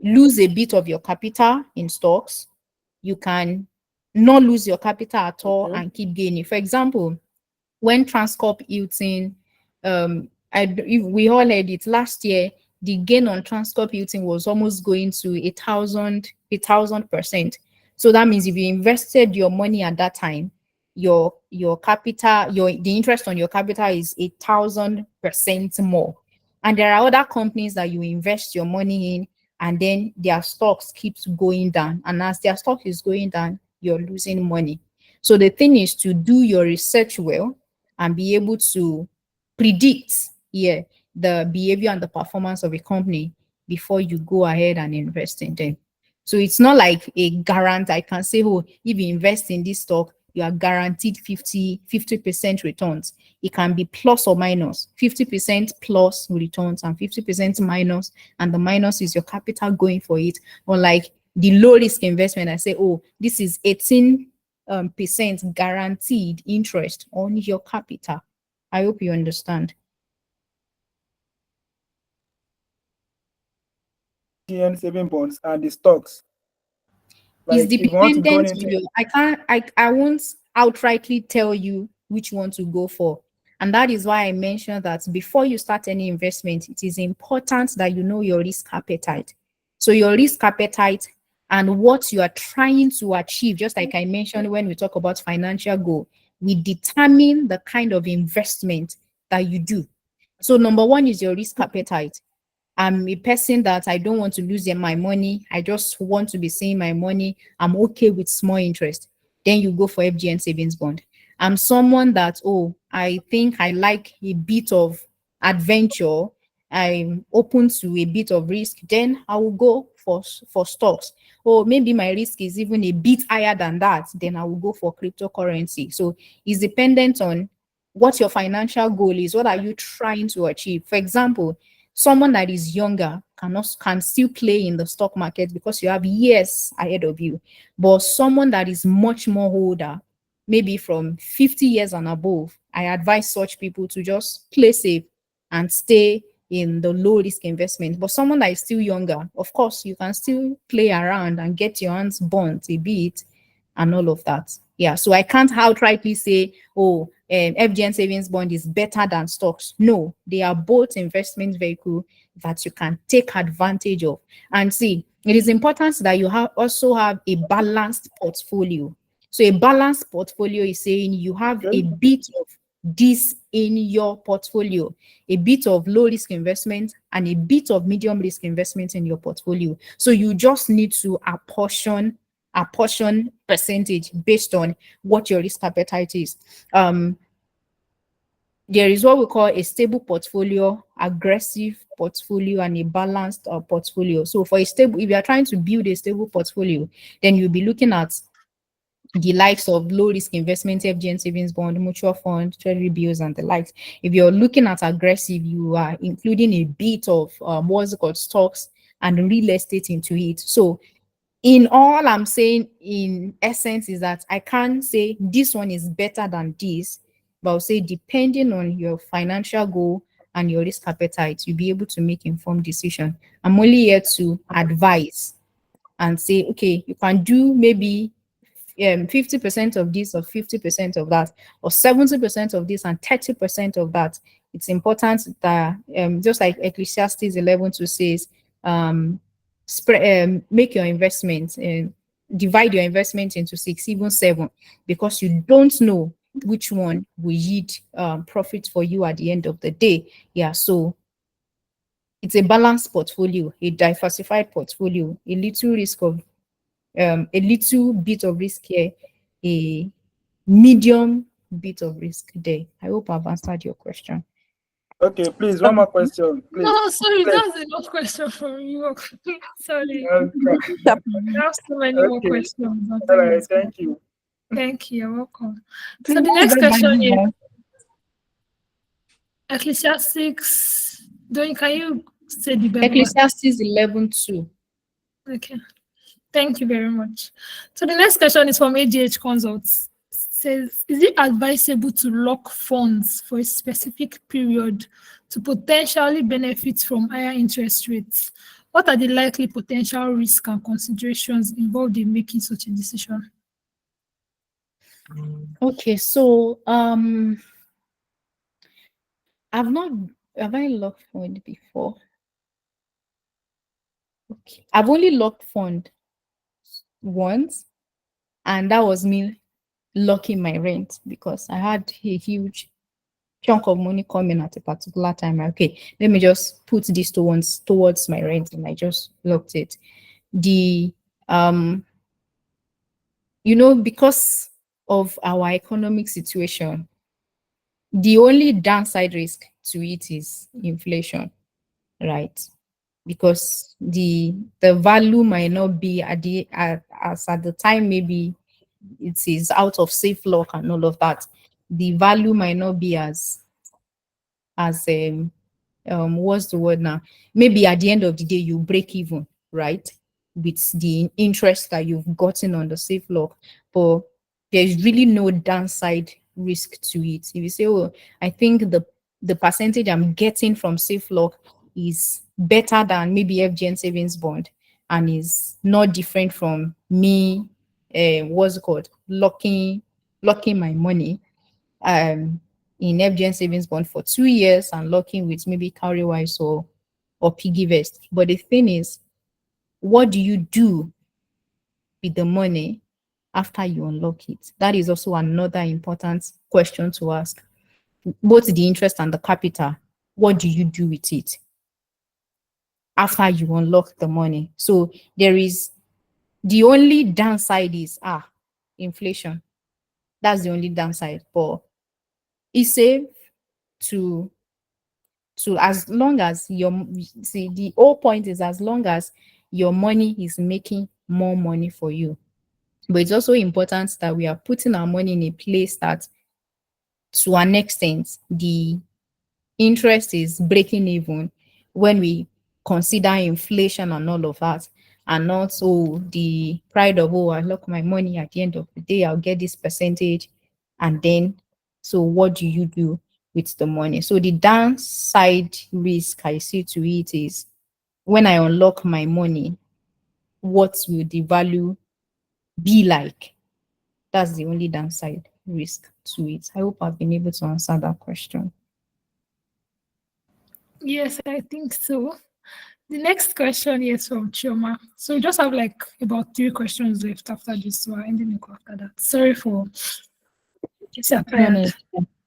lose a bit of your capital in stocks. You can not lose your capital at all Okay. and keep gaining. For example, when Transcorp Hilton, we all heard it last year, the gain on Transcorp Hilton was almost going to 1,000%. So that means if you invested your money at that time, your capital, the interest on your capital is 1,000% more. And there are other companies that you invest your money in, and then their stocks keeps going down. And as their stock is going down, you're losing money. So the thing is to do your research well and be able to predict the behavior and the performance of a company before you go ahead and invest in them. So it's not like a guarantee. I can say, oh, if you invest in this stock, you are guaranteed 50% returns. It can be plus or minus, 50% plus returns and 50% minus, and the minus is your capital going for it. Unlike the low risk investment, I say, oh, this is 18% guaranteed interest on your capital. I hope you understand. FGN saving bonds and the stocks. It's Like if you want to go dependent into on you. I won't outrightly tell you which one to go for. And that is why I mentioned that before you start any investment, it is important that you know your risk appetite. So your risk appetite and what you are trying to achieve, just like I mentioned when we talk about financial goal, will determine the kind of investment that you do. So number one is your risk appetite. I'm a person that I don't want to lose my money. I just want to be seeing my money. I'm okay with small interest. Then you go for FGN savings bond. I'm someone that, oh, I think I like a bit of adventure. I'm open to a bit of risk. Then I will go for stocks. Or maybe my risk is even a bit higher than that. Then I will go for cryptocurrency. So it's dependent on what your financial goal is. What are you trying to achieve? For example, someone that is younger can still play in the stock market because you have years ahead of you. But someone that is much more older, maybe from 50 years and above, I advise such people to just play safe and stay in the low risk investment. But someone that is still younger, of course, you can still play around and get your hands burnt a bit and all of that. Yeah, so I can't outrightly say, oh, FGN savings bond is better than stocks. No, they are both investment vehicle that you can take advantage of. And see, it is important that you also have a balanced portfolio. So a balanced portfolio is saying you have a bit of this in your portfolio, a bit of low risk investment and a bit of medium risk investment in your portfolio. So you just need to apportion percentage based on what your risk appetite is. There is what we call a stable portfolio, aggressive portfolio, and a balanced portfolio. So for a stable, if you are trying to build a stable portfolio, then you'll be looking at the likes of low risk investment, FGN savings bond, mutual fund, treasury bills, and the likes. If you're looking at aggressive, you are including a bit of what's called stocks and real estate into it. So in all, I'm saying in essence is that I can't say this one is better than this, but I'll say depending on your financial goal and your risk appetite, you'll be able to make informed decision. I'm only here to advise and say, okay, you can do maybe 50% of this or 50% of that or 70% of this and 30% of that. It's important that just like Ecclesiastes 11:2 says, make your investment and divide your investment into 6, even 7, because you don't know which one will yield profit for you at the end of the day. Yeah, so it's a balanced portfolio, a diversified portfolio, a little bit of risk here, a medium bit of risk there. I hope I've answered your question. Okay, please, one more question. Please. No, sorry, Please. that's enough question from you. Sorry. Okay. There's so many more Okay. questions. All right, thank you. Thank you. You're welcome. So the next question is Ecclesiastes. Can you say the Bible? Ecclesiastes 11:2. Okay. Thank you very much. So the next question is from AGH Consults. Says, is it advisable to lock funds for a specific period to potentially benefit from higher interest rates? What are the likely potential risks and considerations involved in making such a decision? Okay, so have I locked fund before? Okay, I've only locked fund once, and that was me locking my rent because I had a huge chunk of money coming at a particular time. Okay, let me just put this towards my rent, and I just locked it. Because of our economic situation, the only downside risk to it is inflation, right? Because the value might not be at the time, maybe it is out of safe lock and all of that. The value might not be as what's the word now? Maybe at the end of the day you break even, right? With the interest that you've gotten on the safe lock, but there's really no downside risk to it. If you say, oh, I think the percentage I'm getting from safe lock is better than maybe FGN savings bond and is not different from me, what's it called, locking my money in FGN savings bond for 2 years and locking with maybe Cowrywise or PiggyVest. But the thing is, what do you do with the money after you unlock it? That is also another important question to ask. Both the interest and the capital, what do you do with it after you unlock the money? So there is, the only downside is inflation. That's the only downside. But it's safe to as long as the whole point is, as long as your money is making more money for you. But it's also important that we are putting our money in a place that, to an extent, the interest is breaking even when we consider inflation and all of that, and not the pride of, I lock my money, at the end of the day I'll get this percentage, and then so what do you do with the money? So the downside risk I see to it is, when I unlock my money, what will the value be like? That's the only downside risk to it. I hope I've been able to answer that question. Yes, I think so. The next question is from Chioma. So we just have like about 3 questions left after this, so I'll end the call after that. Sorry for disappearing.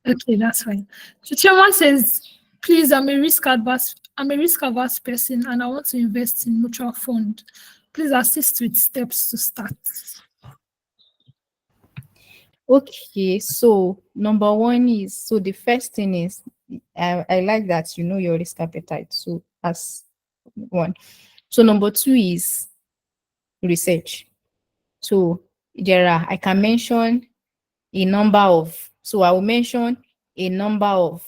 Okay, that's fine. So Chioma says, please, I'm a risk averse person and I want to invest in mutual fund. Please assist with steps to start. Okay, so number one is, so the first thing is, I like that you know your risk appetite. So that's one. So number 2 is research. So I can mention a number of, so I will mention a number of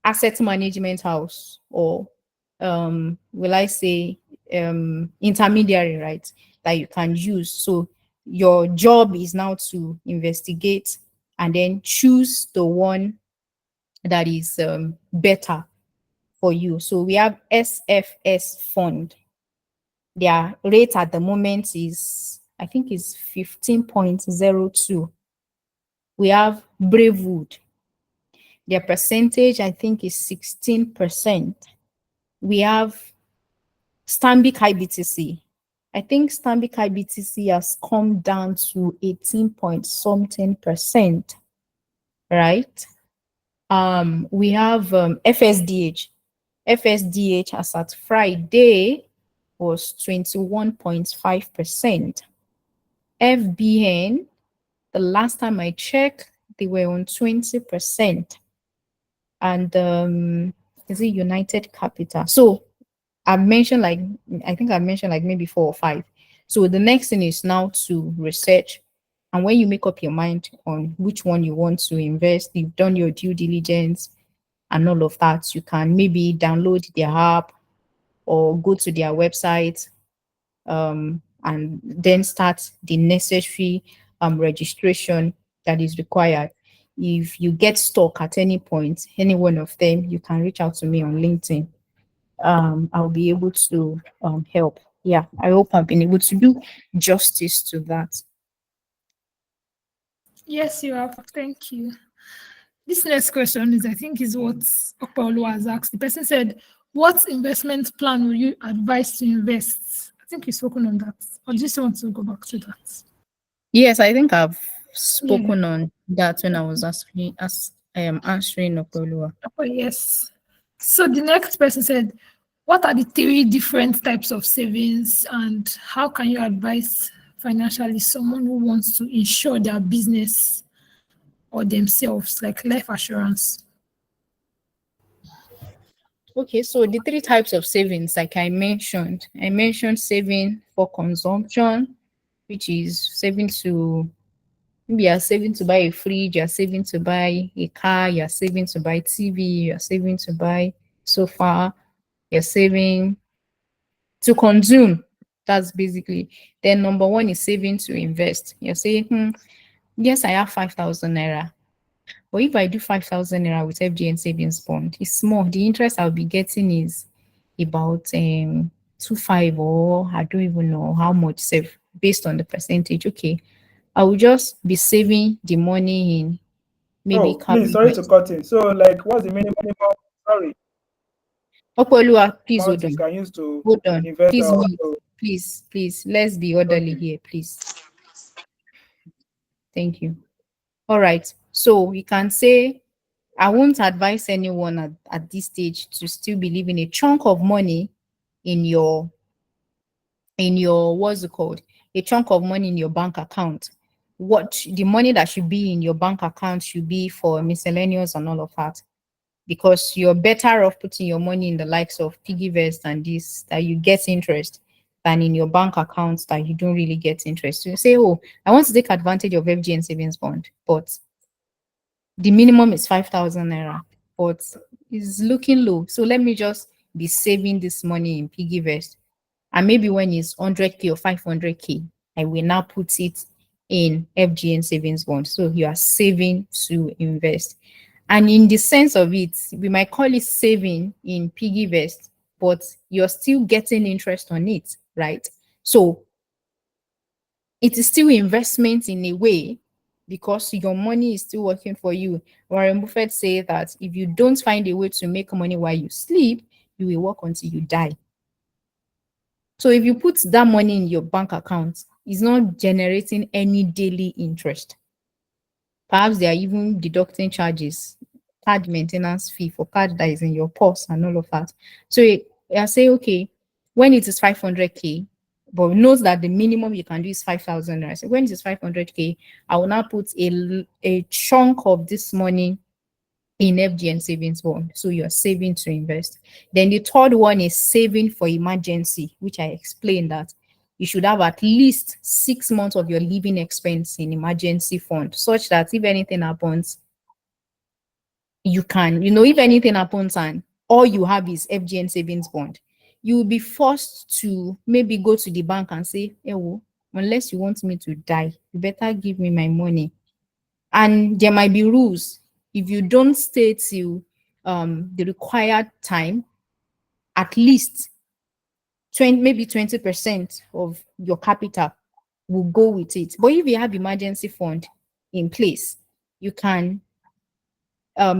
asset management house, or will I say intermediary, right, that you can use. So your job is now to investigate and then choose the one that is better for you. So we have SFS Fund. Their rate at the moment is, I think, is 15.02. We have Bravewood. Their percentage, I think, is 16%. We have Stanbic IBTC. I think Stanbic IBTC has come down to 18 point something percent, right? We have FSDH. FSDH as at Friday was 21.5%. FBN, the last time I checked, they were on 20%. And is it United Capital? So I think I've mentioned like maybe 4 or 5. So the next thing is now to research. And when you make up your mind on which one you want to invest, you've done your due diligence and all of that, you can maybe download their app or go to their website and then start the necessary registration that is required. If you get stuck at any point, any one of them, you can reach out to me on LinkedIn. I'll be able to help. Yeah, I hope I've been able to do justice to that. Yes, you have. Thank you. This next question is, I think, is what Okpaolu has asked. The person said, what investment plan will you advise to invest? I think you've spoken on that. Or just want to go back to that? Yes, I think I've spoken on that when I was answering Okpaolu. Oh, yes. So the next person said, what are the 3 different types of savings and how can you advise financially someone who wants to insure their business or themselves, like life assurance? Okay, so the 3 types of savings, like I mentioned saving for consumption, which is saving to, maybe you're saving to buy a fridge, you're saving to buy a car, you're saving to buy TV, you're saving to buy sofa, you're saving to consume. That's basically. Then number 1 is saving to invest. You're saying, yes, I have 5,000 naira. But if I do 5,000 naira with FGN savings bond, it's small. The interest I'll be getting is about 2.5, or I don't even know how much save based on the percentage. Okay, I will just be saving the money in maybe. Please, sorry to cut in. So, like, what's the minimum? Sorry. Okpaolu, please hold on. Can use to hold on. invest. Please mute. please, let's be orderly here, please. Thank you. All right. So you can say, I won't advise anyone at this stage to still be leaving a chunk of money in your what's it called? A chunk of money in your bank account. What the money that should be in your bank account should be for miscellaneous and all of that. Because you're better off putting your money in the likes of PiggyVest and this that you get interest than in your bank accounts that you don't really get interest. So you say, oh, I want to take advantage of FGN savings bond, but the minimum is 5,000 naira, but it's looking low. So let me just be saving this money in PiggyVest. And maybe when it's 100K or 500K, I will now put it in FGN savings bond. So you are saving to invest. And in the sense of it, we might call it saving in PiggyVest, but you're still getting interest on it, right? So it is still investment in a way because your money is still working for you. Warren Buffett said that if you don't find a way to make money while you sleep, you will work until you die. So if you put that money in your bank account, it's not generating any daily interest. Perhaps they are even deducting charges, card maintenance fee for card that is in your purse and all of that. So I say, okay, when it is 500K, but note that the minimum you can do is 5,000. I say, when it is 500K, I will now put a chunk of this money in FGN savings bond. So you're saving to invest. Then the third one is saving for emergency, which I explained that you should have at least 6 months of your living expense in emergency fund, such that if anything happens, you can, if anything happens and all you have is FGN savings bond, you will be forced to maybe go to the bank and say, hey, well, unless you want me to die, you better give me my money. And there might be rules. If you don't stay till the required time, at least 20% of your capital will go with it. But if you have emergency fund in place, you can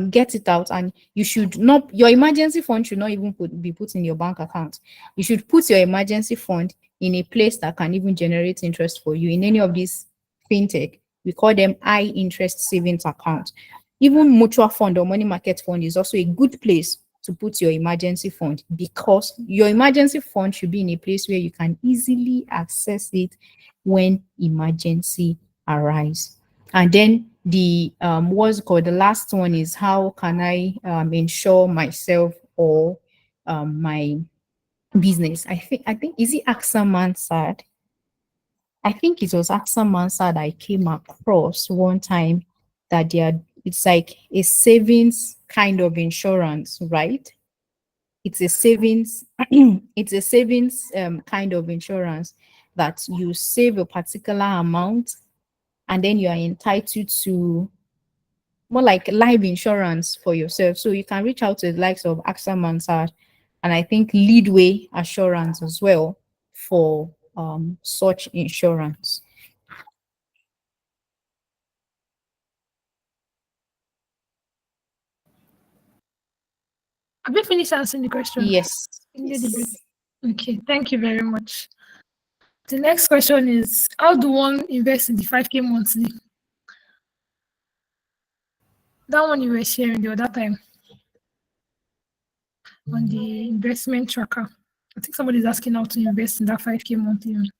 get it out, and you should not, your emergency fund should not even be put in your bank account. You should put your emergency fund in a place that can even generate interest for you. In any of these fintech, we call them high interest savings account. Even mutual fund or money market fund is also a good place to put your emergency fund, because your emergency fund should be in a place where you can easily access it when emergency arise. And then the what's called the last one is, how can I insure myself or my business? I think is it AXA Mansard? I think it was AXA Mansard I came across one time that it's like a savings kind of insurance, right? It's a savings it's a savings kind of insurance that you save a particular amount and then you are entitled to more like life insurance for yourself. So you can reach out to the likes of AXA Mansard and I think Leadway Assurance as well for such insurance. Have you finished answering the question? Yes. Okay, thank you very much. The next question is, how do one invest in the 5K monthly? That one you were sharing the other time on the investment tracker. I think somebody's asking how to invest in that 5K monthly.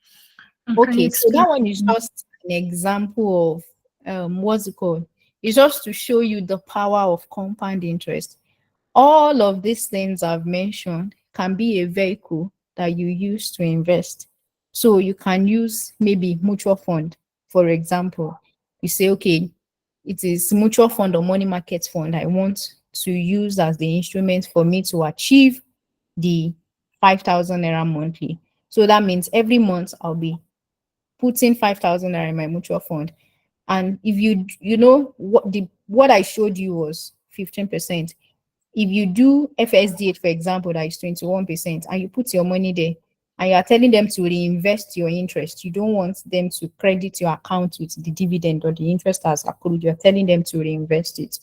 Okay, so that one is just an example of what's it called? It's just to show you the power of compound interest. All of these things I've mentioned can be a vehicle that you use to invest. So you can use maybe mutual fund, for example. You say, okay, it is mutual fund or money market fund I want to use as the instrument for me to achieve the 5,000 naira monthly. So that means every month I'll be putting 5,000 naira in my mutual fund. And if you know what I showed you was 15%. If you do FSD8, for example, that is 21%, and you put your money there, and you are telling them to reinvest your interest, you don't want them to credit your account with the dividend or the interest as accrued. You're telling them to reinvest it.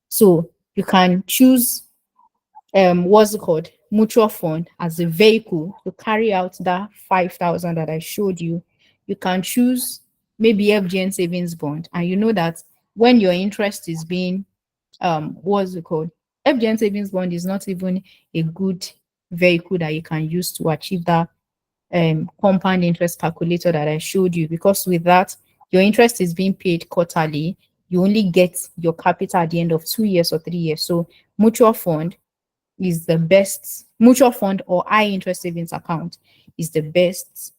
So you can choose what's it called? mutual fund as a vehicle to carry out that 5,000 that I showed you, you can choose maybe FGN savings bond, and you know that when your interest is being what's it called? FGN savings bond is not even a good vehicle that you can use to achieve that compound interest calculator that I showed you, because with that, your interest is being paid quarterly. You only get your capital at the end of 2 years or 3 years. So mutual fund is the best. Mutual fund or high interest savings account is the best.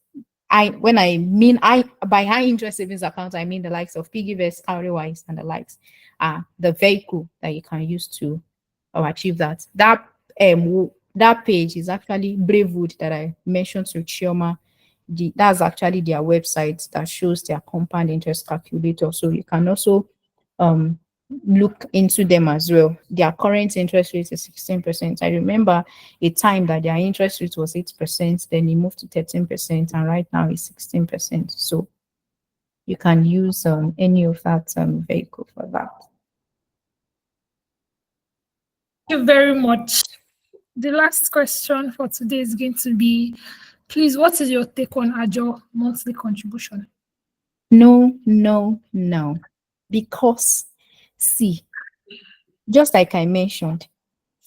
When I mean by high interest savings account, I mean the likes of PiggyVest, Cowrywise, and the likes are the vehicle that you can use to achieve that. That page is actually Bravewood that I mentioned to Chioma. That's actually their website that shows their compound interest calculator. So you can also look into them as well. Their current interest rate is 16%. I remember a time that their interest rate was 8%, then it moved to 13%, and right now it's 16%. So you can use any of that vehicle for that. Thank you very much. The last question for today is going to be, please, what is your take on Ajo monthly contribution? No. Because, see, just like I mentioned,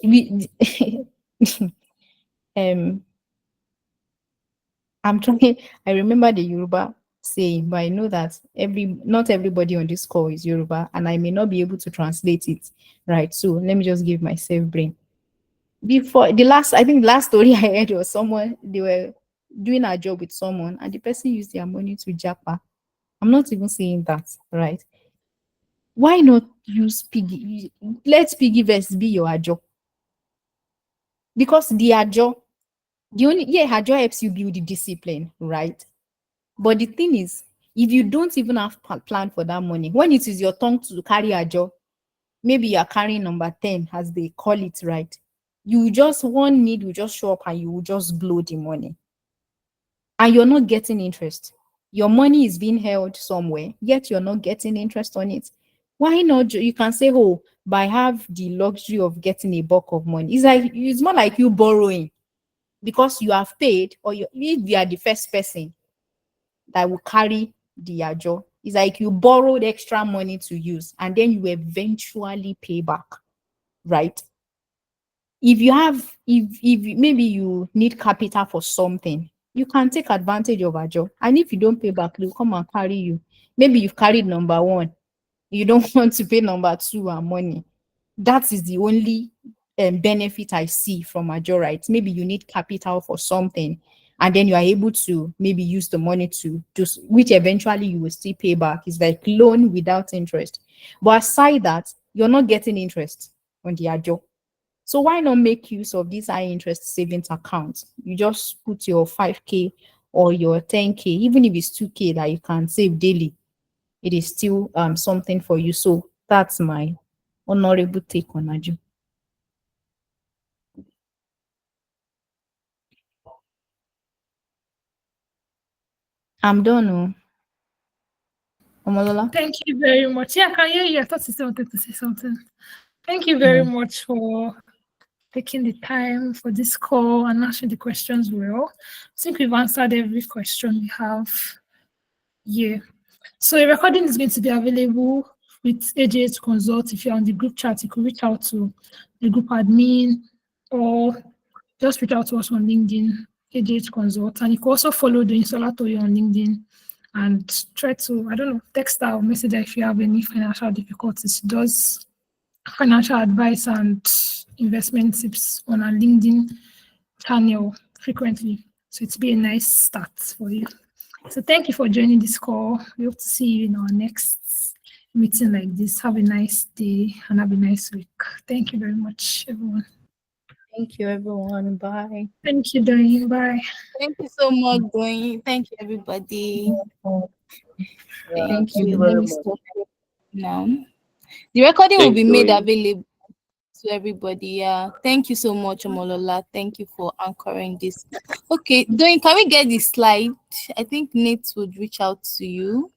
we I'm trying. I remember the Yoruba saying, but I know that not everybody on this call is Yoruba, and I may not be able to translate it, right? So let me just give myself brain. Before the last story I heard was someone, they were doing a job with someone, and the person used their money to japa. I'm not even saying that, right? Why not use Piggy? Let PiggyVest be your ajo. Because the ajo, ajo helps you build the discipline, right? But the thing is, if you don't even have plan for that money, when it is your turn to carry ajo, maybe you are carrying number 10, as they call it, right? You just, one need will just show up and you will just blow the money. And you're not getting interest. Your money is being held somewhere, yet you're not getting interest on it. Why not? You can say, oh, but I have the luxury of getting a bulk of money. It's more like you borrowing because you have paid, or if you are the first person that will carry the ajo. It's like you borrowed extra money to use and then you eventually pay back, right? If maybe you need capital for something, you can take advantage of ajo. And if you don't pay back, they'll come and carry you. Maybe you've carried number 1. You don't want to pay number 2 and money. That is the only benefit I see from ajo, right? Maybe you need capital for something, and then you are able to maybe use the money to do, which eventually you will still pay back. It's like loan without interest. But aside that, you're not getting interest on the ajo. So why not make use of this high interest savings account? You just put your 5K or your 10K, even if it's 2K that you can save daily, it is still something for you. So that's my honorable take on ajo. I'm done. Omolola. Thank you very much. Yeah, I can hear you. I thought you still wanted to say something. Thank you very much for taking the time for this call and answering the questions well. I think we've answered every question we have here. So a recording is going to be available with AJH Consult. If you're on the group chat, you could reach out to the group admin or just reach out to us on LinkedIn, AJH Consult. And you can also follow the Insolato on LinkedIn and try to, text her or message her if you have any financial difficulties. She does financial advice and investment tips on our LinkedIn channel frequently. So it'll be a nice start for you. So thank you for joining this call. We hope to see you in our next meeting like this. Have a nice day and have a nice week. Thank you very much, everyone. Thank you, everyone. Bye. Thank you, Doyin. Bye. Thank you so much, Doyin. Thank you, everybody. Thank you Let very me much. stop now. The recording will Thank be you, made Doyin. available to everybody. Yeah. Thank you so much, Omolola. Thank you for anchoring this. Okay, Doyin, can we get the slide? I think Nate would reach out to you.